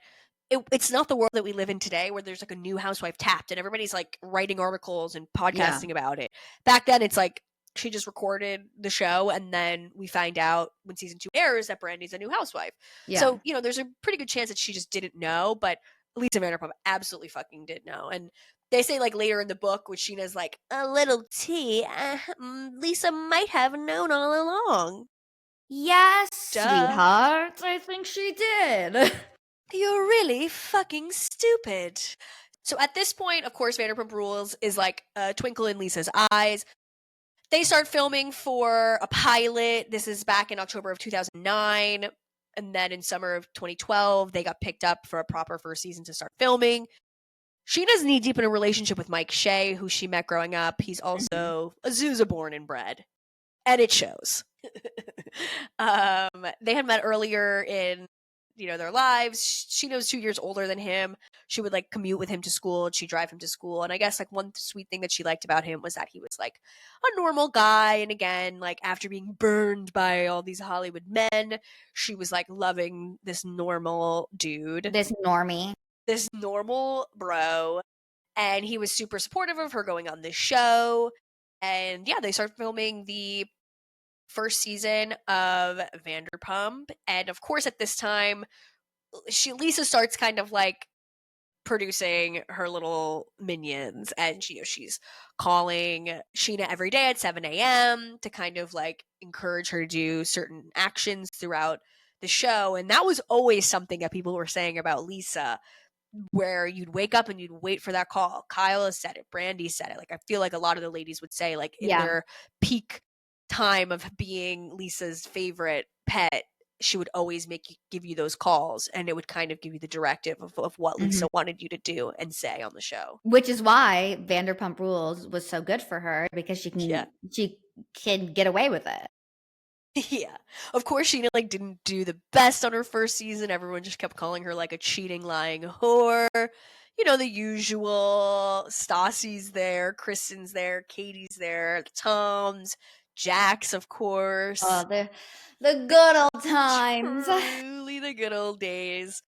it's not the world that we live in today where there's like a new housewife tapped and everybody's like writing articles and podcasting about it. Back then it's like she just recorded the show and then we find out when season 2 airs that Brandy's a new housewife. Yeah. So, there's a pretty good chance that she just didn't know, but Lisa Vanderpump absolutely fucking did know. And they say like later in the book when Sheena's like, a little tea, Lisa might have known all along. Yes, Duh. sweetheart. I think she did. You're really fucking stupid. So at this point, of course, Vanderpump Rules is like a twinkle in Lisa's eyes. They start filming for a pilot. This is back in October of 2009. And then in summer of 2012, they got picked up for a proper first season to start filming. Sheena's knee deep in a relationship with Mike Shay, who she met growing up. He's also Azusa born and bred. And it shows. They had met earlier in their lives. She knows 2 years older than him. She would like commute with him to school. She'd drive him to school. And I guess like one sweet thing that she liked about him was that he was like a normal guy. And again, like after being burned by all these Hollywood men, she was like loving this normal dude. This normie. This normal bro. And he was super supportive of her going on this show. And yeah, they start filming the first season of Vanderpump. And of course, at this time, Lisa starts kind of like producing her little minions, and she's calling Scheana every day at 7 a.m. to kind of like encourage her to do certain actions throughout the show. And that was always something that people were saying about Lisa, where you'd wake up and you'd wait for that call. Kyle has said it. Brandy said it. Like, I feel like a lot of the ladies would say, like, in Yeah. their peak time of being Lisa's favorite pet, she would always give you those calls, and it would kind of give you the directive of what Lisa wanted you to do and say on the show. Which is why Vanderpump Rules was so good for her, because she can get away with it. Yeah. Of course, Scheana, like, didn't do the best on her first season. Everyone just kept calling her, like, a cheating, lying whore. You know, the usual. Stassi's there, Kristen's there, Katie's there, the Toms, Jax, of course. Oh, the good old times. Truly the good old days.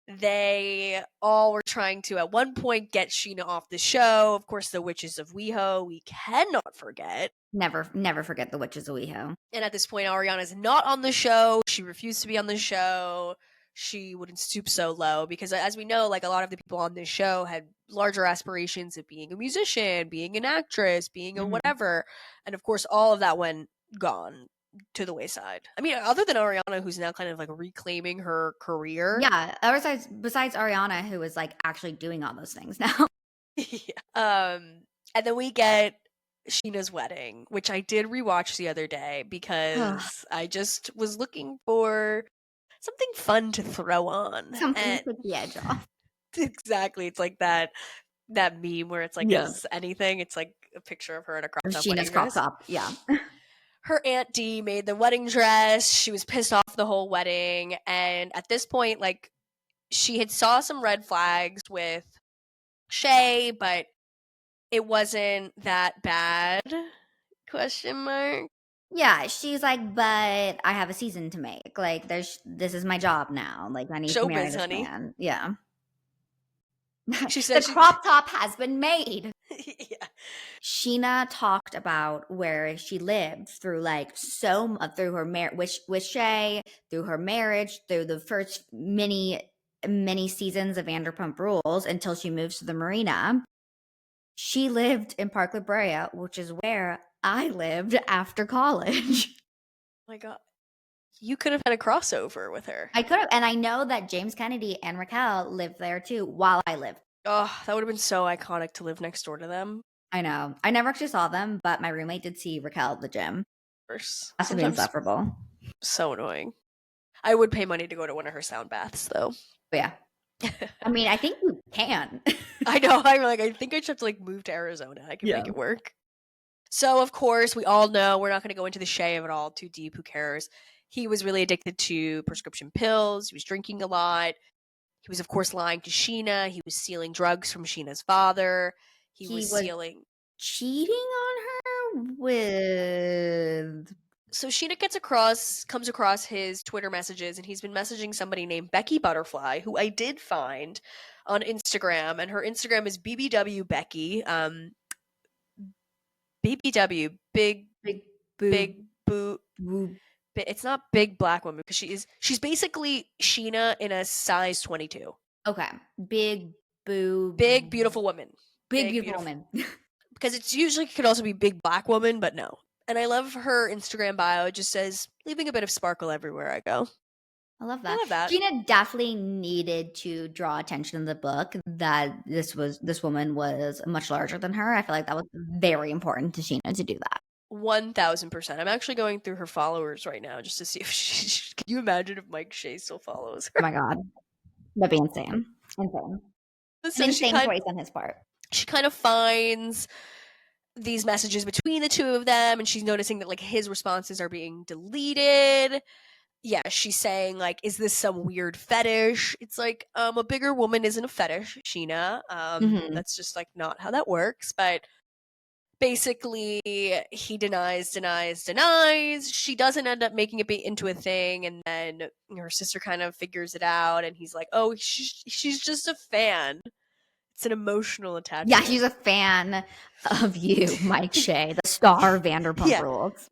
They all were trying to, at one point, get Scheana off the show. Of course, the Witches of WeHo, we cannot forget. Never forget the Witches of WeHo. And at this point, Ariana's not on the show. She refused to be on the show. She wouldn't stoop so low because, as we know, like, a lot of the people on this show had larger aspirations of being a musician, being an actress, being a whatever. And of course, all of that went gone to the wayside. I mean, other than Ariana, who's now kind of like reclaiming her career. Yeah. Besides Ariana, who is like actually doing all those things now. Yeah. And then we get Scheana's wedding, which I did rewatch the other day because I just was looking for something fun to throw on. Something to take the edge off. Exactly. It's like that meme where it's like, is anything? It's like a picture of her in a crop top. Scheana's crop top. Yeah. Her Aunt Dee made the wedding dress. She was pissed off the whole wedding. And at this point, like, she had saw some red flags with Shay, but it wasn't that bad? Question mark. Yeah, she's like, but I have a season to make. Like, this is my job now. Like, I need to marry Showbiz, this honey. man. Yeah. She said the crop top has been made. Yeah. Scheana talked about where she lived through like through her marriage with Shay, through her marriage, through the first many seasons of Vanderpump Rules until she moves to the marina. She lived in Park La Brea, which is where I lived after college. Oh my God. You could have had a crossover with her. I could have. And I know that James Kennedy and Raquel lived there too while I lived. Oh, that would have been so iconic to live next door to them. I know. I never actually saw them, but my roommate did see Raquel at the gym. That's be insufferable. So annoying. I would pay money to go to one of her sound baths, though. Yeah. I mean, I think you can. I know. I think I just have to like move to Arizona. I can make it work. So, of course, we all know we're not going to go into the Shay of it all too deep. Who cares? He was really addicted to prescription pills. He was drinking a lot. He was, of course, lying to Scheana. He was stealing drugs from Sheena's father. He was stealing... cheating on her with... So Scheana comes across his Twitter messages, and he's been messaging somebody named Becky Butterfly, who I did find on Instagram, and her Instagram is BBW Becky. BBW, big boo. It's not big black woman because she's basically Scheana in a size 22. Okay, big beautiful woman. Big beautiful woman. Because it's usually could also be big black woman, but no. And I love her Instagram bio. It just says, leaving a bit of sparkle everywhere I go. I love that. Scheana definitely needed to draw attention in the book that this woman was much larger than her. I feel like that was very important to Scheana to do that. 1000%. I'm actually going through her followers right now just to see if she can you imagine if Mike Shay still follows her? Oh my God. That'd be insane. So insane choice on his part. She kind of finds these messages between the two of them, and she's noticing that like his responses are being deleted. Yeah, she's saying like, is this some weird fetish? It's like, a bigger woman isn't a fetish, Scheana. That's just like not how that works. But basically, he denies. She doesn't end up making it into a thing, and then her sister kind of figures it out, and he's like, oh, she's just a fan. It's an emotional attachment. Yeah, she's a fan of you, Mike Shay, the star of Vanderpump Rules.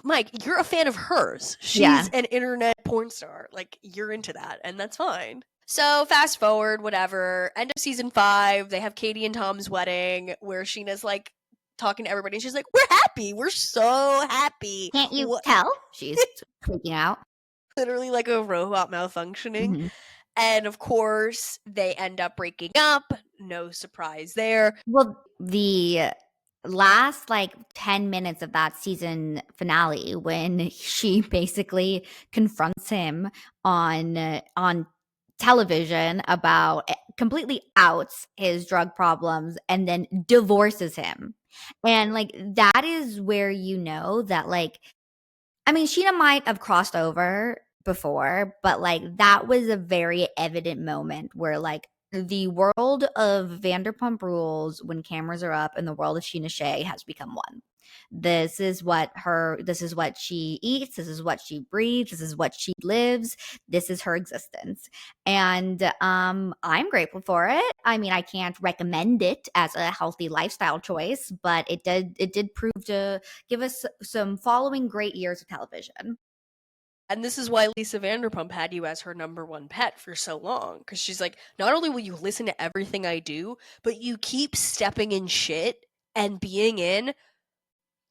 Mike, you're a fan of hers. She's an internet porn star. Like, you're into that, and that's fine. So, fast forward, whatever. End of season 5, they have Katie and Tom's wedding, where Sheena's, like, talking to everybody, and she's like, we're happy. We're so happy. Can't you tell? She's freaking out. Literally like a robot malfunctioning. And of course, they end up breaking up. No surprise there. Well, the last, like, 10 minutes of that season finale when she basically confronts him on television about completely outs his drug problems and then divorces him. And, like, that is where you know that, like, I mean, Sheena might have crossed over before, but, like, that was a very evident moment where, like, the world of Vanderpump Rules when cameras are up and the world of Scheana Shay has become one. This is what she eats, this is what she breathes, this is what she lives, this is her existence. And I'm grateful for it. I mean, I can't recommend it as a healthy lifestyle choice, but it did prove to give us some following great years of television. And this is why Lisa Vanderpump had you as her number one pet for so long. Because she's like, not only will you listen to everything I do, but you keep stepping in shit and being in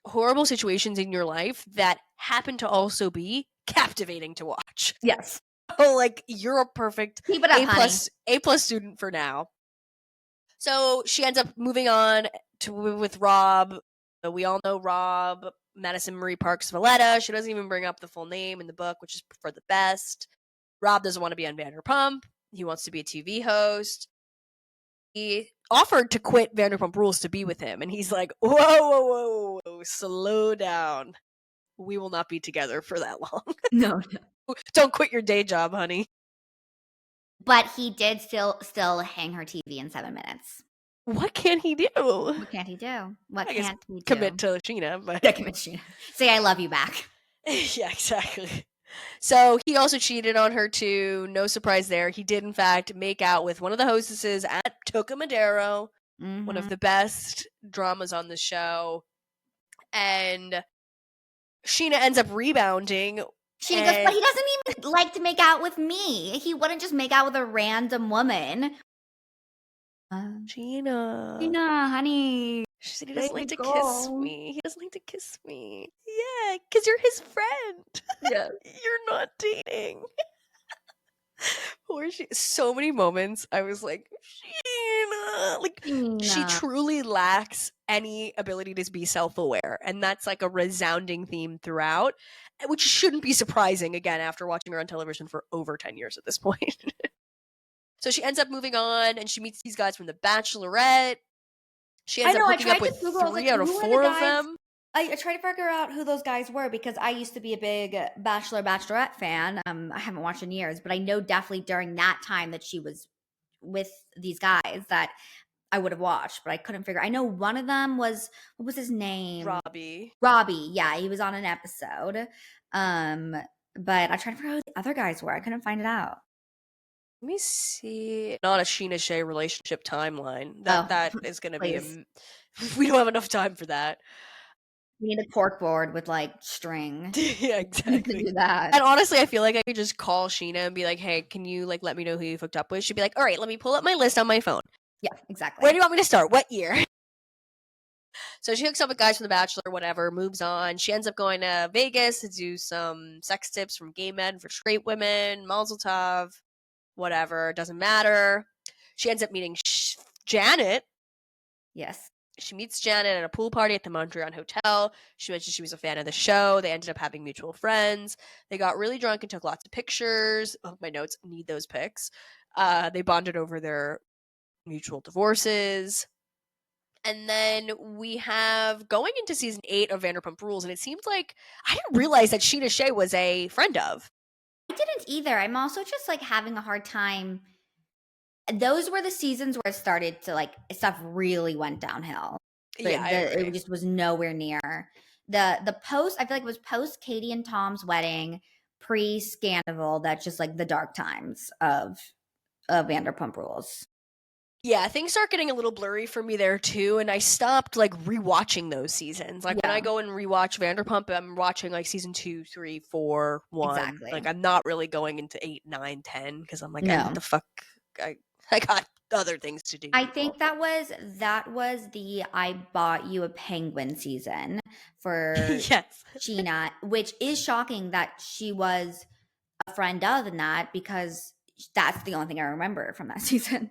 horrible situations in your life that happen to also be captivating to watch. Yes. Oh, like, you're a perfect Keep it up, honey. A plus student for now. So she ends up moving on with Rob. We all know Rob, Madison Marie Parks Valletta. She doesn't even bring up the full name in the book, which is for the best. Rob doesn't want to be on Vanderpump. He wants to be a TV host. He offered to quit Vanderpump Rules to be with him, and he's like, whoa, whoa, whoa, whoa, slow down. We will not be together for that long. No. Don't quit your day job, honey. But he did still hang her TV in 7 minutes. What can he do? What can't he do? What I guess can't he do? commit to Scheana, but Yeah, commit to Scheana. Say I love you back. yeah, exactly. So he also cheated on her too. No surprise there. He did, in fact, make out with one of the hostesses at Toca Madero, one of the best dramas on the show. And Scheana ends up rebounding. She goes, but he doesn't even like to make out with me. He wouldn't just make out with a random woman. Scheana, honey. she said he doesn't like to kiss me. He doesn't like to kiss me. Yeah, because you're his friend. Yeah. You're not dating. Poor she. So many moments I was like, Scheana. Like, she truly lacks any ability to be self-aware. And that's like a resounding theme throughout, which shouldn't be surprising, again, after watching her on television for over 10 years at this point. So she ends up moving on, and she meets these guys from The Bachelorette. She ends up hooking up with 3 out of 4 of them. I tried to figure out who those guys were because I used to be a big Bachelorette fan. I haven't watched in years, but I know definitely during that time that she was with these guys that I would have watched, but I couldn't figure. I know one of them was, what was his name? Robbie. Yeah, he was on an episode. But I tried to figure out who the other guys were. I couldn't find it out. Let me see. Not a Scheana Shay relationship timeline. That is going to be we don't have enough time for that. We need a cork board with like string. Yeah, exactly. To do that. And honestly, I feel like I could just call Scheana and be like, "Hey, can you like let me know who you hooked up with?" She'd be like, "All right, let me pull up my list on my phone." Yeah, exactly. Where do you want me to start? What year? So she hooks up with guys from The Bachelor, whatever, moves on. She ends up going to Vegas to do some sex tips from gay men for straight women, Mazel Tov, whatever, doesn't matter. She ends up meeting Janet. Yes. She meets Janet at a pool party at the Mondrian Hotel. She mentioned she was a fan of the show. They ended up having mutual friends. They got really drunk and took lots of pictures. Oh, my notes need those pics. They bonded over their mutual divorces. And then we have going into season 8 of Vanderpump Rules, and it seems like I didn't realize that Scheana Shay was a friend of. I didn't either. I'm also just like having a hard time. Those were the seasons where it started to like stuff really went downhill. It just was nowhere near the post. I feel like it was post Katie and Tom's wedding, pre Scandal. That's just like the dark times of Vanderpump Rules. Yeah, things start getting a little blurry for me there too, and I stopped like rewatching those seasons. Like when I go and rewatch Vanderpump, I'm watching like season 2, 3, 4, 1. Exactly. Like I'm not really going into 8, 9, 10 because I'm like, what the fuck? I got other things to do. I think that was the I bought you a penguin season for Scheana, which is shocking that she was a friend of in that because that's the only thing I remember from that season.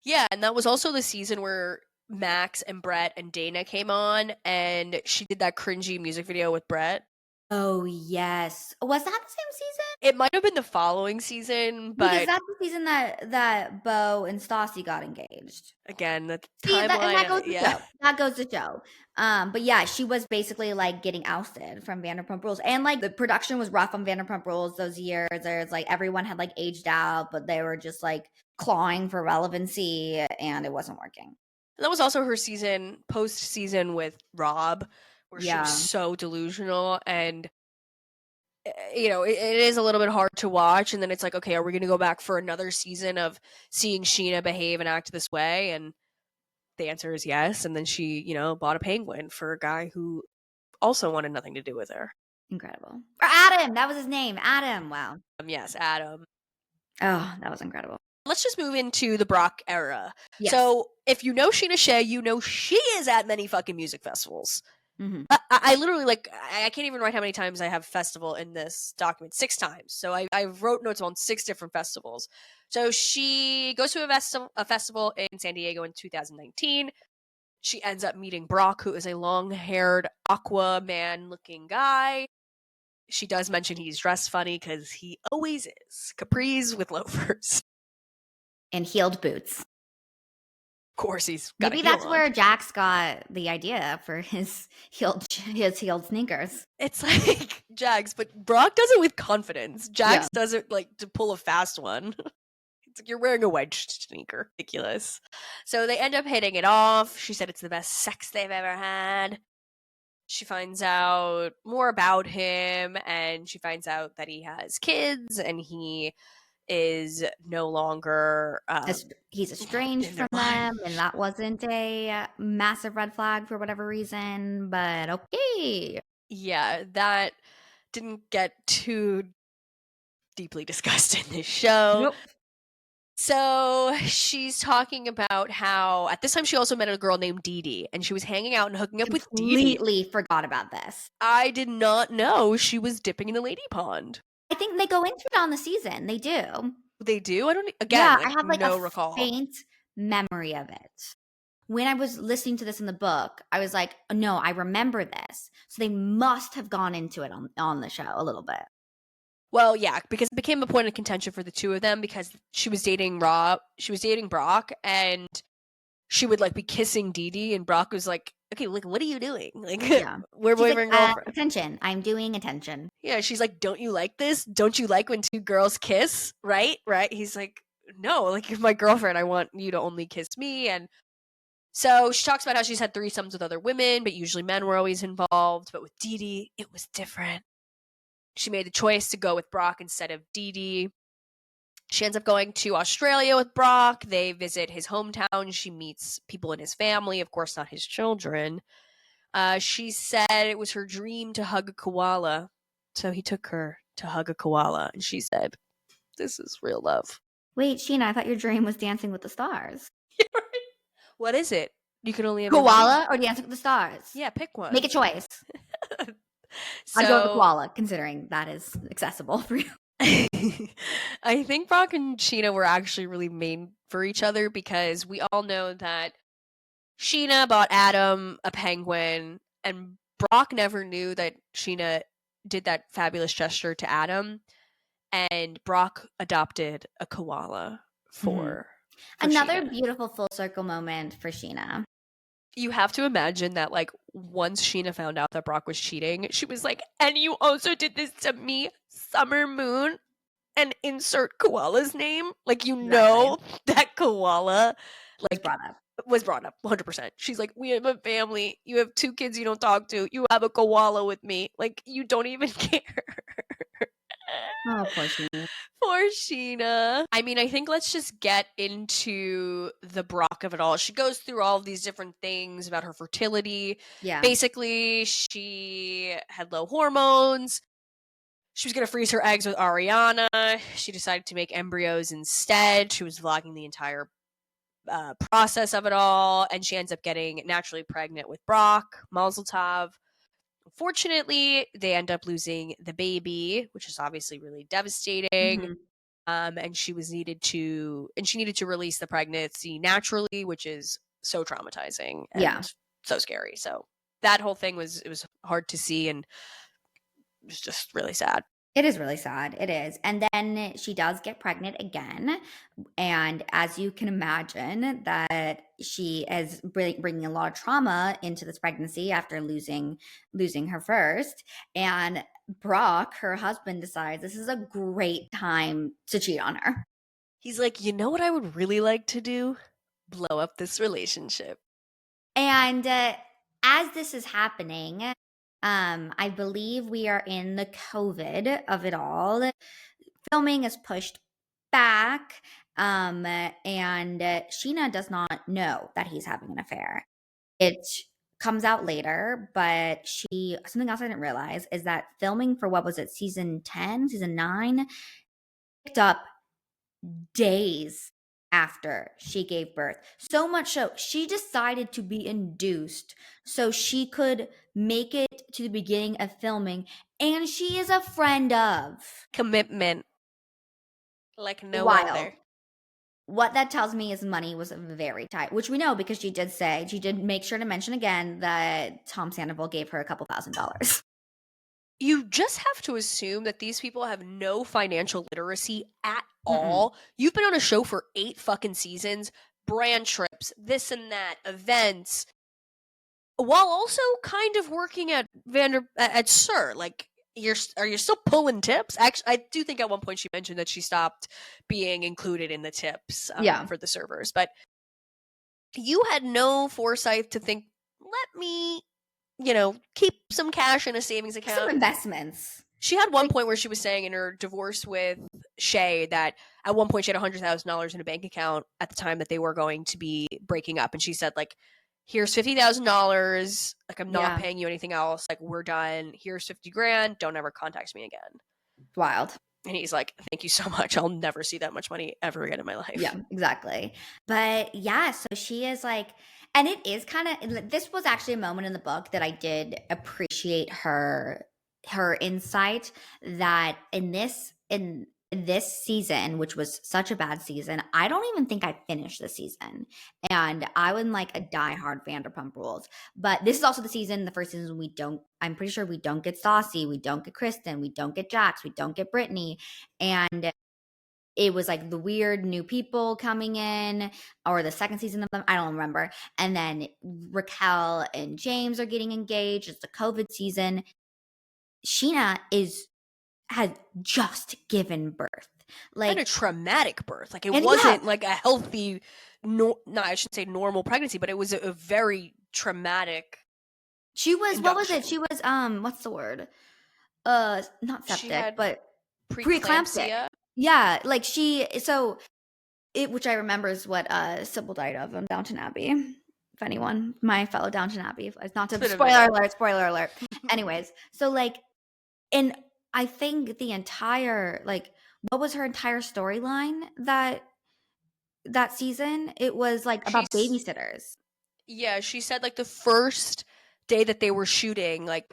Yeah, and that was also the season where Max and Brett and Dana came on, and she did that cringy music video with Brett. Oh, yes. Was that the same season? It might have been the following season, Because but that's the season that Bo and Stassi got engaged. again, the See, and that timeline, goes to yeah. show. That goes to show. But yeah, she was basically like getting ousted from Vanderpump Rules. And like the production was rough on Vanderpump Rules those years. There's like everyone had like aged out, but they were just like clawing for relevancy and it wasn't working. And that was also her season, post season with Rob, where she was Yeah. so delusional. And, you know, it is a little bit hard to watch. And then it's like, okay, are we going to go back for another season of seeing Scheana behave and act this way? And the answer is yes. And then she, you know, bought a penguin for a guy who also wanted nothing to do with her. Incredible. Or Adam, that was his name. Adam. Wow. Yes, Adam. Oh, that was incredible. Let's just move into the Brock era. Yes. So if you know Scheana Shay, you know she is at many fucking music festivals. Mhm. I literally, like, I can't even write how many times I have festival in this document. 6 times. So I wrote notes on 6 different festivals. So she goes to a festival in San Diego in 2019. She ends up meeting Brock, who is a long-haired Aquaman looking guy. She does mention he's dressed funny because he always is. Capris with loafers. And heeled boots. Of course, he's got Maybe a heel that's on. where Jax got the idea for his heeled sneakers. It's like Jags, but Brock does it with confidence. Jax does it like to pull a fast one. It's like you're wearing a wedge sneaker. Ridiculous. So they end up hitting it off. She said it's the best sex they've ever had. She finds out more about him, and she finds out that he has kids, and he is no longer he's estranged in from their them, life. and that wasn't a massive red flag for whatever reason, but okay. Yeah, that didn't get too deeply discussed in this show. Nope. So she's talking about how at this time she also met a girl named Dee Dee, and she was hanging out and hooking up with Dee Dee. Completely forgot about this. I did not know she was dipping in the lady pond. I think they go into it on the season. They do. They do? I don't again, Yeah, like, I have like no a recall. faint memory of it. When I was listening to this in the book, I was like, no, I remember this. So they must have gone into it on the show a little bit. Well, yeah, because it became a point of contention for the two of them because she was dating Brock, and she would like be kissing Dee Dee, and Brock was like, "Okay, like, what are you doing? Like, Yeah. we're She's boyfriend like, girlfriend." attention. I'm doing attention. Yeah, she's like, "Don't you like this? Don't you like when two girls kiss? Right? Right?" He's like, "No, like you're my girlfriend. I want you to only kiss me." And so she talks about how she's had threesomes with other women, but usually men were always involved. But with Dee Dee, it was different. She made the choice to go with Brock instead of Dee Dee. She ends up going to Australia with Brock. They visit his hometown. She meets people in his family, of course, not his children. She said it was her dream to hug a koala. So he took her to hug a koala. And she said, "This is real love." Wait, Scheana, I thought your dream was Dancing with the Stars. What is it? You can only have one Koala or Dancing with the Stars? Yeah, pick one. Make a choice. So, I'd go with the koala, considering that is accessible for you. I think Brock and Scheana were actually really made for each other because we all know that Scheana bought Adam a penguin, and Brock never knew that Scheana did that fabulous gesture to Adam, and Brock adopted a koala for Another Scheana. beautiful full circle moment for Scheana. You have to imagine that, like, once Scheana found out that Brock was cheating, she was like, "And you also did this to me, Summer Moon," and insert koala's name. Like, you know that koala, like, was brought up 100%. She's like, "We have a family. You have 2 kids you don't talk to. You have a koala with me. Like, you don't even care." Oh, poor Scheana. Poor Scheana. I mean, I think let's just get into the Brock of it all. She goes through all of these different things about her fertility. Yeah. Basically, she had low hormones. She was going to freeze her eggs with Ariana. She decided to make embryos instead. She was vlogging the entire process of it all, and she ends up getting naturally pregnant with Brock. Mazel tov. Unfortunately, they end up losing the baby, which is obviously really devastating. and she needed to release the pregnancy naturally, which is so traumatizing and so scary. So that whole thing was hard to see, and it was just really sad. It is really sad. It is. And then she does get pregnant again. And as you can imagine, that she is bringing a lot of trauma into this pregnancy after losing her first. And Brock, her husband, decides this is a great time to cheat on her. He's like, you know what I would really like to do? Blow up this relationship. And as this is happening, I believe we are in the COVID of it all. Filming is pushed back, and Scheana does not know that he's having an affair. It comes out later, but something else I didn't realize is that filming for, what was it, season 10, season 9, picked up days after she gave birth. So much so, she decided to be induced so she could make it to the beginning of filming, and she is a friend of. Commitment. Like no Wild. other. What that tells me is money was very tight, which we know because she did make sure to mention again that Tom Sandoval gave her a couple $1,000s. You just have to assume that these people have no financial literacy at all. You've been on a show for 8 fucking seasons, brand trips, this and that, events, while also kind of working at Sir. Like, are you still pulling tips? Actually, I do think at one point she mentioned that she stopped being included in the tips for the servers. But you had no foresight to think, let me, keep some cash in a savings account. Some investments. She had one point where she was saying in her divorce with Shay that at one point she had $100,000 in a bank account at the time that they were going to be breaking up. And she said, like, here's $50,000. Like, I'm not paying you anything else. Like, we're done. Here's 50 grand. Don't ever contact me again. Wild. And he's like, thank you so much. I'll never see that much money ever again in my life. Yeah, exactly. But yeah, so she is like, and it is kind of, this was actually a moment in the book that I did appreciate her insight, that in this season, which was such a bad season, I don't even think I finished the season. And I was like a diehard Vanderpump Rules. But this is also the first season I'm pretty sure we don't get Saucy, we don't get Kristen, we don't get Jax, we don't get Brittany. And it was like the weird new people coming in, or the second season of them, I don't remember. And then Raquel and James are getting engaged. It's the COVID season. Scheana had just given birth. Like, and a traumatic birth. Like, it wasn't like a healthy, I shouldn't say normal pregnancy, but it was a very traumatic. She was, what was it? She was, what's the word? Not septic, but preeclampsia. Yeah, like which I remember is what Sybil died of on Downton Abbey. If anyone, my fellow Downton Abbey, not to spoiler alert. Anyways, so like, and I think the entire, like, what was her entire storyline that season? It was like about babysitters. Yeah, she said like the first day that they were shooting, like,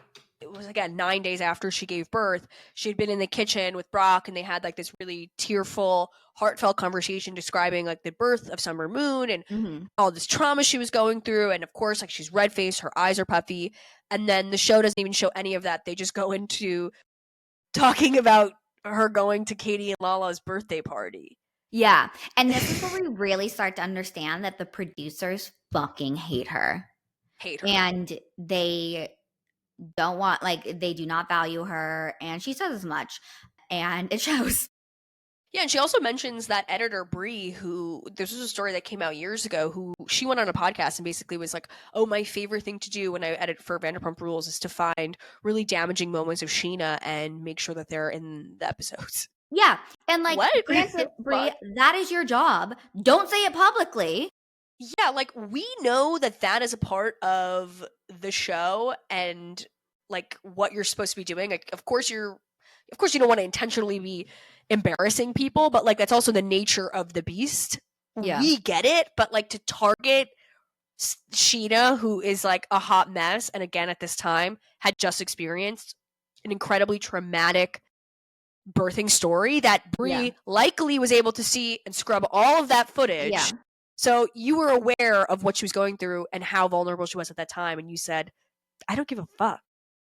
it was, again, 9 days after she gave birth, she had been in the kitchen with Brock, and they had like this really tearful, heartfelt conversation describing like the birth of Summer Moon and all this trauma she was going through. And of course, like, she's red-faced, her eyes are puffy. And then the show doesn't even show any of that. They just go into talking about her going to Katie and Lala's birthday party. Yeah. And this is where we really start to understand that the producers fucking hate her. And they don't want, like, they do not value her, and she says as much, and it shows. Yeah, and she also mentions that editor Bree, who, this was a story that came out years ago, who she went on a podcast and basically was like, oh, my favorite thing to do when I edit for Vanderpump Rules is to find really damaging moments of Scheana and make sure that they're in the episodes. Yeah, and like, granted, Bree, that is your job. Don't say it publicly. Yeah, like, we know that is a part of the show and like what you're supposed to be doing. Like, of course you don't want to intentionally be embarrassing people, but like, that's also the nature of the beast. Yeah. We get it, but like, to target Scheana, who is like a hot mess, and again at this time had just experienced an incredibly traumatic birthing story that Brie likely was able to see and scrub all of that footage. Yeah. So you were aware of what she was going through and how vulnerable she was at that time, and you said, I don't give a fuck.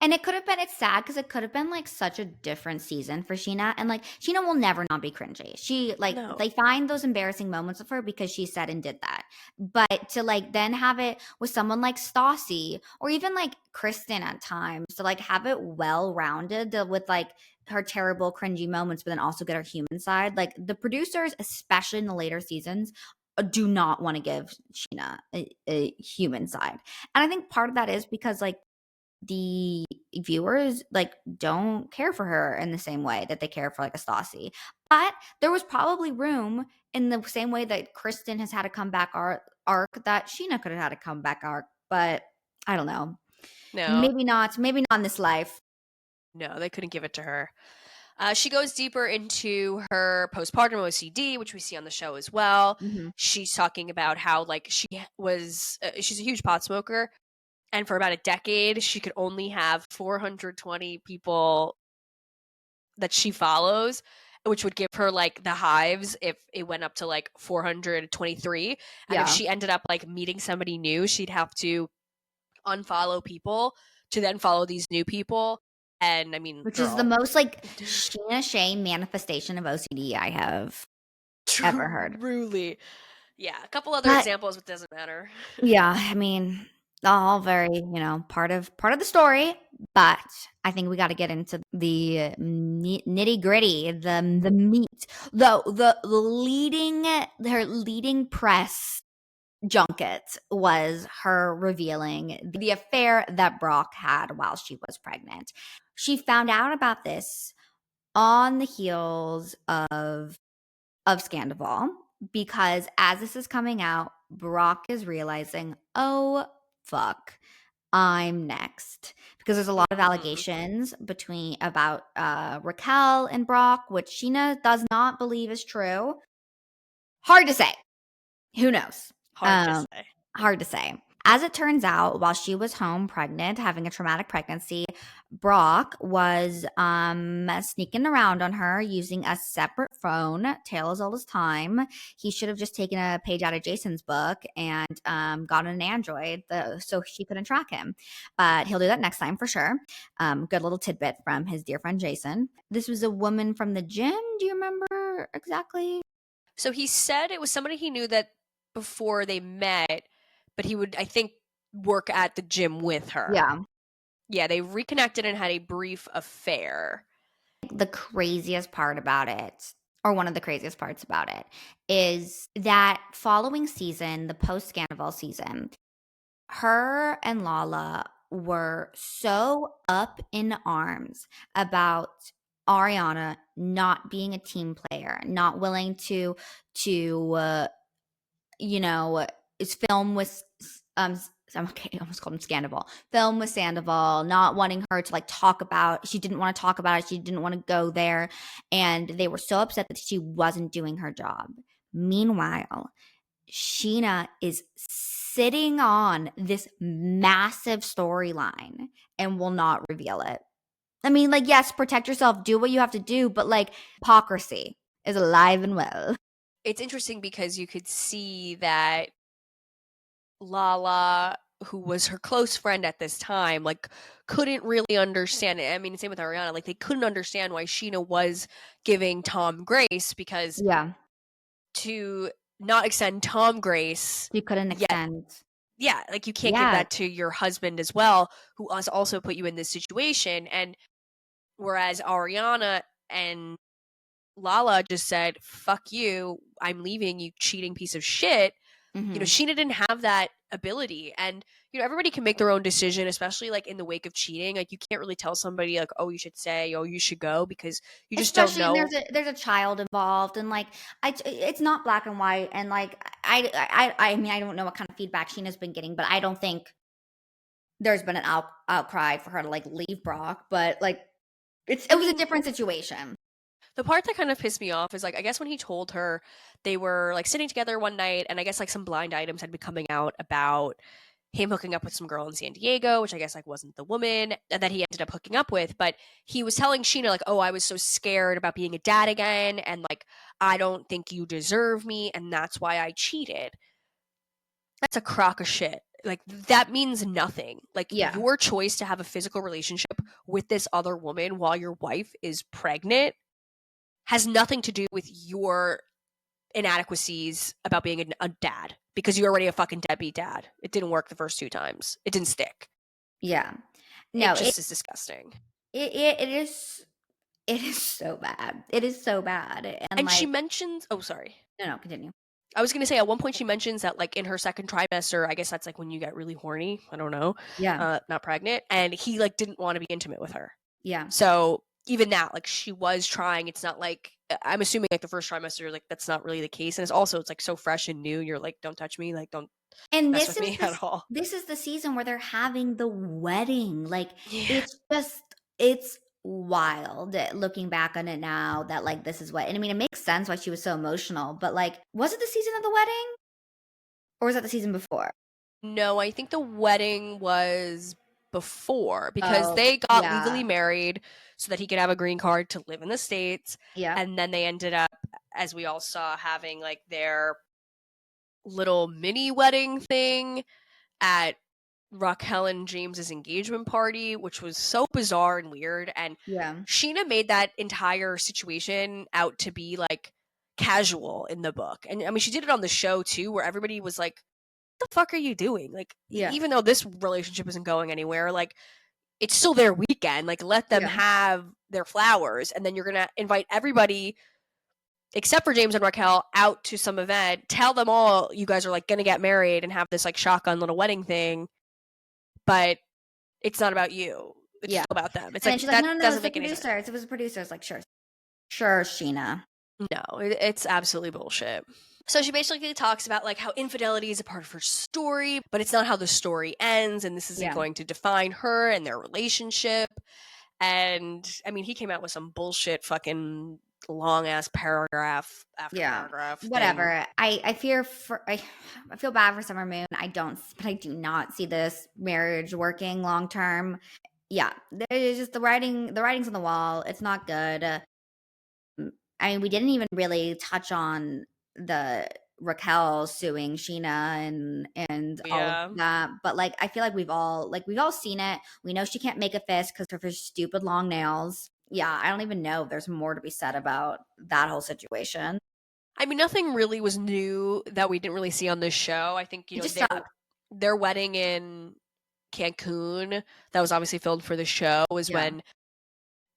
And it could have been, it's sad because it could have been like such a different season for Scheana. And like, Scheana will never not be cringy. She like, No. they find those embarrassing moments of her because she said and did that. But to like then have it with someone like Stassi or even like Kristen at times, to like have it well rounded with like her terrible cringy moments, but then also get her human side. Like the producers, especially in the later seasons, do not want to give Scheana a human side. And I think part of that is because like, the viewers like don't care for her in the same way that they care for like a Stassi. But there was probably room in the same way that Kristen has had a comeback arc that Scheana could have had a comeback arc. But I don't know. No. Maybe not. Maybe not in this life. No, they couldn't give it to her. She goes deeper into her postpartum OCD, which we see on the show as well. Mm-hmm. She's talking about how like she's a huge pot smoker. And for about a decade, she could only have 420 people that she follows, which would give her like the hives if it went up to like 423. And if she ended up like meeting somebody new, she'd have to unfollow people to then follow these new people. And I mean, which is the most like Scheana Shay manifestation of OCD I have ever heard. Truly. Yeah, a couple other examples, but doesn't matter. Yeah, I mean, all very, part of the story, but I think we got to get into the nitty gritty, the meat, her leading press junket was her revealing the affair that Brock had while she was pregnant. She found out about this on the heels of Scandival, because as this is coming out, Brock is realizing, oh, fuck, I'm next. Because there's a lot of allegations about Raquel and Brock, which Scheana does not believe is true. Hard to say. Who knows? Hard to say. As it turns out, while she was home pregnant, having a traumatic pregnancy, Brock was sneaking around on her using a separate phone, tale as old as time. He should have just taken a page out of Jason's book and gotten an Android so she couldn't track him. But he'll do that next time for sure. Good little tidbit from his dear friend Jason. This was a woman from the gym. Do you remember exactly? So he said it was somebody he knew that before they met, but he would, I think, work at the gym with her. Yeah. Yeah, they reconnected and had a brief affair. The craziest part about it, or one of the craziest parts about it, is that following season, the post-Scandival season, her and Lala were so up in arms about Ariana not being a team player, not willing to film with okay, I almost called him Scandival. Film with Sandoval, not wanting her to like talk about. She didn't want to talk about it. She didn't want to go there, and they were so upset that she wasn't doing her job. Meanwhile, Scheana is sitting on this massive storyline and will not reveal it. I mean, like, yes, protect yourself, do what you have to do, but like hypocrisy is alive and well. It's interesting because you could see that Lala, who was her close friend at this time, like couldn't really understand it. I mean, same with Ariana. Like they couldn't understand why Scheana was giving Tom grace, because to not extend Tom grace, you couldn't extend. Yeah, like you can't give that to your husband as well, who has also put you in this situation. And whereas Ariana and Lala just said, fuck you, I'm leaving, you cheating piece of shit. Mm-hmm. Scheana didn't have that ability. And, everybody can make their own decision, especially like in the wake of cheating. Like you can't really tell somebody like, oh, you should stay, oh, you should go, because you just don't know. There's a child involved, and like it's not black and white. And like I mean, I don't know what kind of feedback Sheena's been getting, but I don't think there's been an outcry for her to like leave Brock. But like it was a different situation. The part that kind of pissed me off is like, I guess when he told her, they were like sitting together one night, and I guess like some blind items had been coming out about him hooking up with some girl in San Diego, which I guess like wasn't the woman that he ended up hooking up with. But he was telling Scheana like, oh, I was so scared about being a dad again, and like I don't think you deserve me, and that's why I cheated. That's a crock of shit. Like that means nothing. Like Yeah. your choice to have a physical relationship with this other woman while your wife is pregnant has nothing to do with your inadequacies about being a dad, because you're already a fucking deadbeat dad. It didn't work the first 2 times. It didn't stick. Yeah. It No, just is disgusting. it is so bad. It is so bad. And And she like, mentions, oh, sorry. no, continue. I was going to say at one point she mentions that like in her second trimester, I guess that's like when you get really horny. I don't know. Yeah. Not pregnant. And he like didn't want to be intimate with her. Yeah. So even that, like she was trying. It's not like, I'm assuming like the first trimester, like that's not really the case. And it's like so fresh and new. You're like, don't touch me. Like don't And mess with me at all. this is the season where they're having the wedding. Like, Yeah. it's wild looking back on it now that like this is what, and I mean it makes sense why she was so emotional, but like, was it the season of the wedding? Or was that the season before? No, I think the wedding was before, because Oh, they got legally yeah. married so that he could have a green card to live in the States. Yeah. And then they ended up, as we all saw, having like their little mini wedding thing at Raquel and James's engagement party, which was so bizarre and weird. And Yeah. Scheana made that entire situation out to be like casual in the book. And I mean, she did it on the show too, where everybody was like, the fuck are you doing? Like, Yeah. even though this relationship isn't going anywhere, like, it's still their weekend. Like, let them Yeah. have their flowers. And then you're going to invite everybody, except for James and Raquel, out to some event. Tell them all you guys are, like, going to get married and have this, like, shotgun little wedding thing. But it's not about you. It's Yeah. still about them. It's And like, she's like, that no, it's doesn't the make any sense. producers. It was the producers. Like, sure, Scheana. No, it's absolutely bullshit. So she basically talks about like how infidelity is a part of her story, but it's not how the story ends, and this isn't Yeah. going to define her and their relationship. And I mean, he came out with some bullshit fucking long ass paragraph after paragraph. Whatever. I feel bad for Summer Moon. But I do not see this marriage working long term. Yeah, there's just the writing's on the wall. It's not good. I mean, we didn't even really touch on the Raquel suing Scheana and all Yeah. of that, but like I feel like we've all seen it. We know she can't make a fist because of her stupid long nails. Yeah, I don't even know if there's more to be said about that whole situation. I mean, nothing really was new that we didn't really see on this show. I think, It just sucked. their wedding in Cancun, that was obviously filmed for the show, was when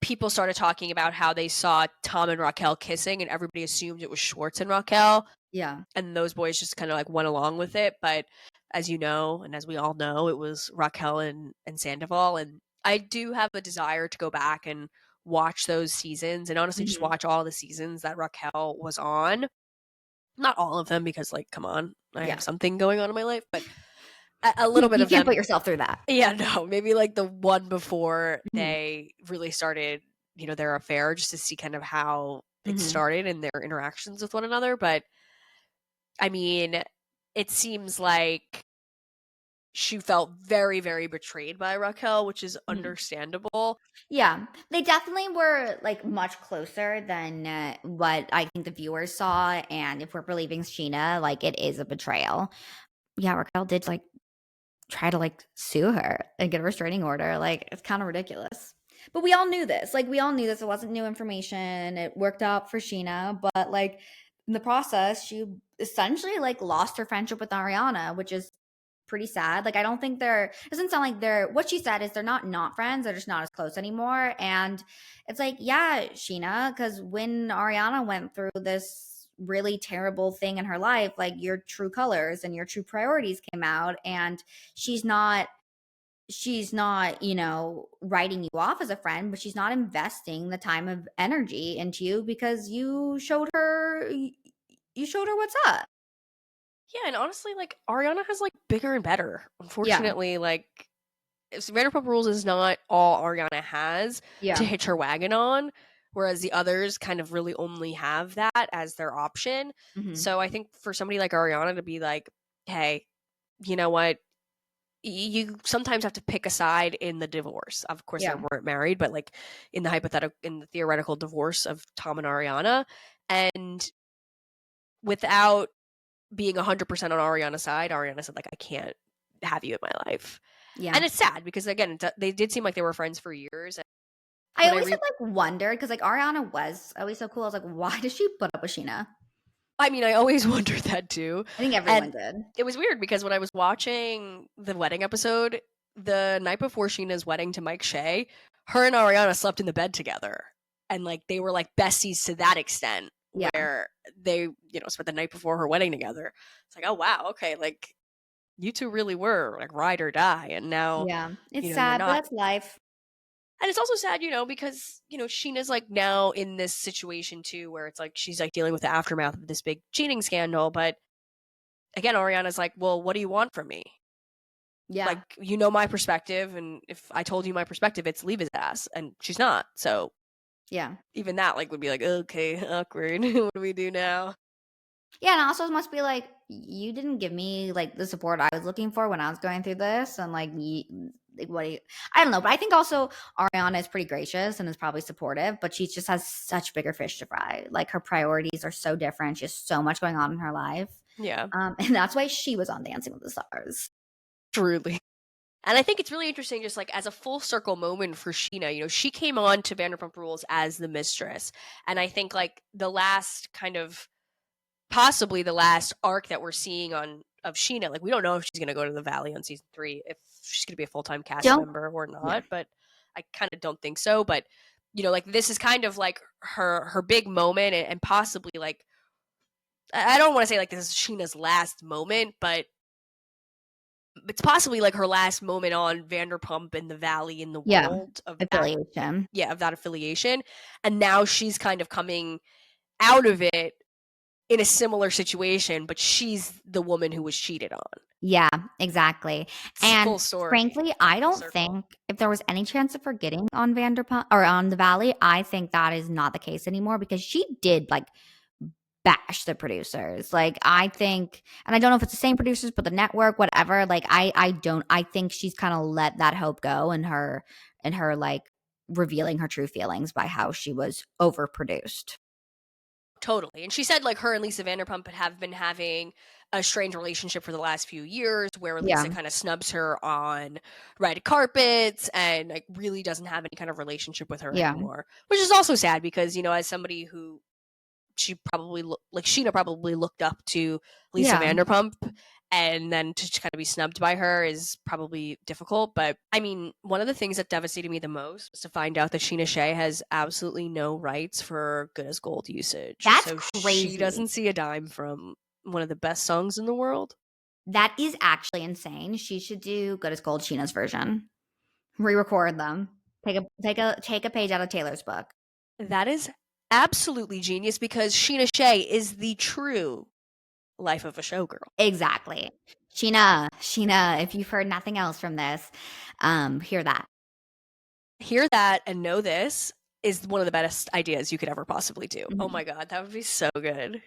people started talking about how they saw Tom and Raquel kissing, and everybody assumed it was Schwartz and Raquel. Yeah. And those boys just kind of like went along with it. But as you know, and as we all know, it was Raquel and Sandoval. And I do have a desire to go back and watch those seasons, and honestly just watch all the seasons that Raquel was on. Not all of them, because like, come on, I have something going on in my life, but a little bit You of can't them. put yourself through that. Yeah, no, maybe like the one before they really started, their affair, just to see kind of how it started and their interactions with one another. But I mean, it seems like she felt very, very betrayed by Raquel, which is understandable. Yeah, they definitely were like much closer than what I think the viewers saw. And if we're believing Scheana, like it is a betrayal. Yeah, Raquel did like try to like sue her and get a restraining order. Like it's kind of ridiculous. But we all knew this. Like we all knew this. It wasn't new information. It worked out for Scheana, but like in the process, she essentially like lost her friendship with Ariana, which is pretty sad. Like I don't think doesn't sound like what she said is they're not friends, they're just not as close anymore. And it's like, yeah, Scheana, because when Ariana went through this really terrible thing in her life, like your true colors and your true priorities came out, and she's not writing you off as a friend, but she's not investing the time of energy into you because you showed her what's up. Yeah, and honestly, like Ariana has like bigger and better. Unfortunately, like Vanderpump Rules is not all Ariana has to hitch her wagon on, whereas the others kind of really only have that as their option. So I think for somebody like Ariana to be like, hey, you know what? you sometimes have to pick a side in the divorce. Of course, they Yeah. weren't married, but like in the theoretical divorce of Tom and Ariana, and without being 100% on Ariana's side, Ariana said like, I can't have you in my life. Yeah. And it's sad because again, they did seem like they were friends for years. I always had like wondered because like Ariana was always so cool. I was like, why does she put up with Scheana? I mean, I always wondered that too. I think everyone did. It was weird because when I was watching the wedding episode, the night before Sheena's wedding to Mike Shay, her and Ariana slept in the bed together. And like they were like besties to that extent where they, you know, spent the night before her wedding together. It's like, oh wow, okay, like you two really were like ride or die. And now it's you know, sad, you're but not. that's life. And it's also sad, you know, because, you know, Sheena's like now in this situation too, where it's like she's like dealing with the aftermath of this big cheating scandal. But again, Ariana's like, well, what do you want from me? Yeah. Like, you know, my perspective. And if I told you my perspective, it's leave his ass. And she's not. So yeah. Even that like would be like, okay, awkward. What do we do now? Yeah, and also it must be like you didn't give me like the support I was looking for when I was going through this, and like, like what do you, I don't know, but I think also Ariana is pretty gracious and is probably supportive, but she just has such bigger fish to fry. Like her priorities are so different. She has so much going on in her life. Yeah, and that's why she was on Dancing with the Stars. truly. And I think it's really interesting, just like as a full circle moment for Scheana. You know, she came on to Vanderpump Rules as the mistress, and I think like the last kind of possibly the last arc that we're seeing of Scheana. Like we don't know if she's going to go to the Valley on season 3, if she's going to be a full-time cast member or not, but I kind of don't think so. But you know, like this is kind of like her big moment, and possibly like I don't want to say like this is Sheena's last moment, but it's possibly like her last moment on Vanderpump in the Valley, in the world of affiliation. Of that affiliation. And now she's kind of coming out of it in a similar situation, but she's the woman who was cheated on. Yeah, exactly. It's and full story. Frankly, I don't think if there was any chance of her getting on Vanderpump or on the Valley, I think that is not the case anymore because she did like bash the producers. Like I think, and I don't know if it's the same producers, but the network, whatever. Like I think she's kind of let that hope go and her like revealing her true feelings by how she was overproduced. Totally. And she said like her and Lisa Vanderpump have been having a strange relationship for the last few years where Lisa kind of snubs her on red carpets and like really doesn't have any kind of relationship with her anymore, which is also sad because, you know, as somebody who Scheana probably looked up to Lisa Vanderpump, and then to kind of be snubbed by her is probably difficult. But I mean, one of the things that devastated me the most was to find out that Scheana Shay has absolutely no rights for Good as Gold usage. That's crazy. She doesn't see a dime from one of the best songs in the world. That is actually insane. She should do Good as Gold, Sheena's version. Re-record them. Take a page out of Taylor's book. That is absolutely genius because Scheana Shay is the true life of a showgirl. Exactly. Scheana, if you've heard nothing else from this, hear that. Hear that and know this is one of the best ideas you could ever possibly do. Mm-hmm. Oh my God, that would be so good.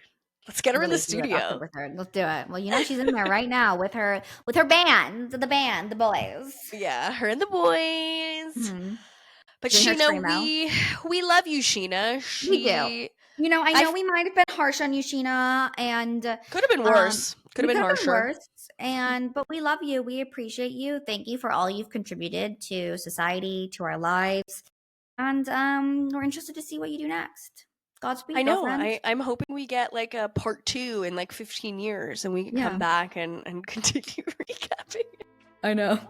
Let's get her in the studio. Let's do it. Well, you know she's in there right now with her band, the boys. Yeah, her and the boys. Mm-hmm. But Scheana, we love you, Scheana. We do. You know, I know we might have been harsh on you, Scheana, and could have been worse. Could have been harsher. But we love you. We appreciate you. Thank you for all you've contributed to society, to our lives, and we're interested to see what you do next. Godspeed. I know. I'm hoping we get like a part 2 in like 15 years, and we can come back and continue recapping. I know.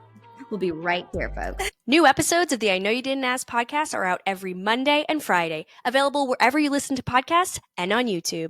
We'll be right here, folks. New episodes of the I Know You Didn't Ask podcast are out every Monday and Friday, available wherever you listen to podcasts and on YouTube.